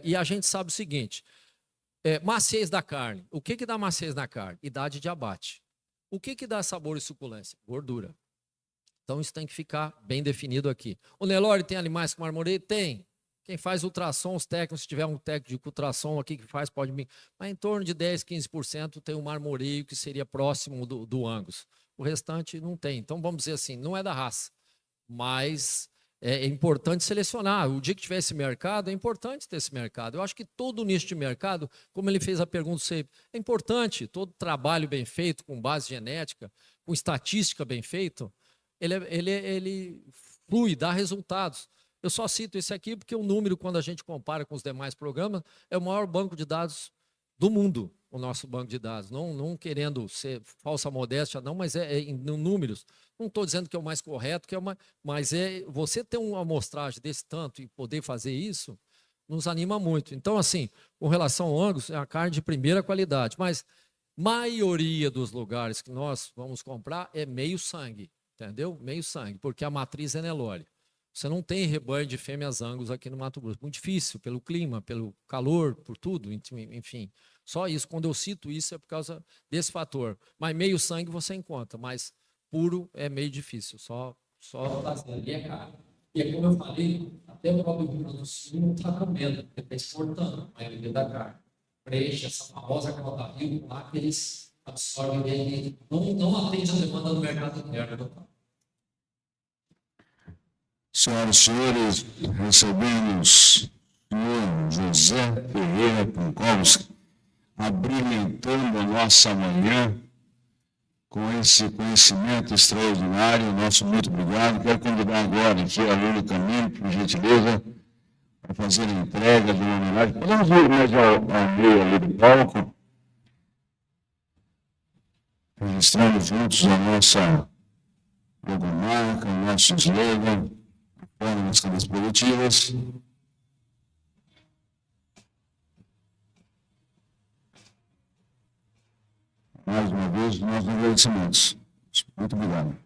e a gente sabe o seguinte, maciez da carne. O que dá maciez na carne? Idade de abate. O que dá sabor e suculência? Gordura. Então isso tem que ficar bem definido aqui. O Nelore tem animais com marmoreio? Tem. Quem faz ultrassom, os técnicos, se tiver um técnico de ultrassom aqui que faz, pode me... Mas em torno de 10, 15% tem um marmoreio que seria próximo do Angus. O restante não tem. Então, vamos dizer assim, não é da raça. Mas é importante selecionar. O dia que tiver esse mercado, é importante ter esse mercado. Eu acho que todo nicho de mercado, como ele fez a pergunta sempre, é importante. Todo trabalho bem feito, com base genética, com estatística bem feito, ele flui, dá resultados. Eu só cito esse aqui porque o número, quando a gente compara com os demais programas, é o maior banco de dados do mundo, o nosso banco de dados. Não querendo ser falsa modéstia, não, mas em números. Não estou dizendo que é o mais correto, mas você ter uma amostragem desse tanto e poder fazer isso, nos anima muito. Então, assim, com relação ao Angus, é a carne de primeira qualidade, mas maioria dos lugares que nós vamos comprar é meio sangue, entendeu? Meio sangue, porque a matriz é Nelore. Você não tem rebanho de fêmeas Angus aqui no Mato Grosso. Muito difícil, pelo clima, pelo calor, por tudo, enfim. Só isso, quando eu cito isso é por causa desse fator. Mas meio sangue você encontra, mas puro é meio difícil, só fazendo. E é caro. E é como eu falei, até o próprio Rio Grande do Sul não está comendo, porque está exportando a maioria da carne. Preenche essa famosa cota Rio lá que eles absorvem, não atende a demanda do mercado interno. Senhoras e senhores, recebemos o senhor José Ferreira Punkowski, abrilhantando a nossa manhã com esse conhecimento extraordinário. Nosso muito obrigado. Quero convidar agora aqui a Lula Camilo, por gentileza, para fazer a entrega de uma homenagem. Podemos ir mais ao meio ali do palco, registrando juntos a nossa logomarca, o nosso slogan, nas cadeias produtivas. Mais uma vez, nossos agradecimentos. Muito obrigado.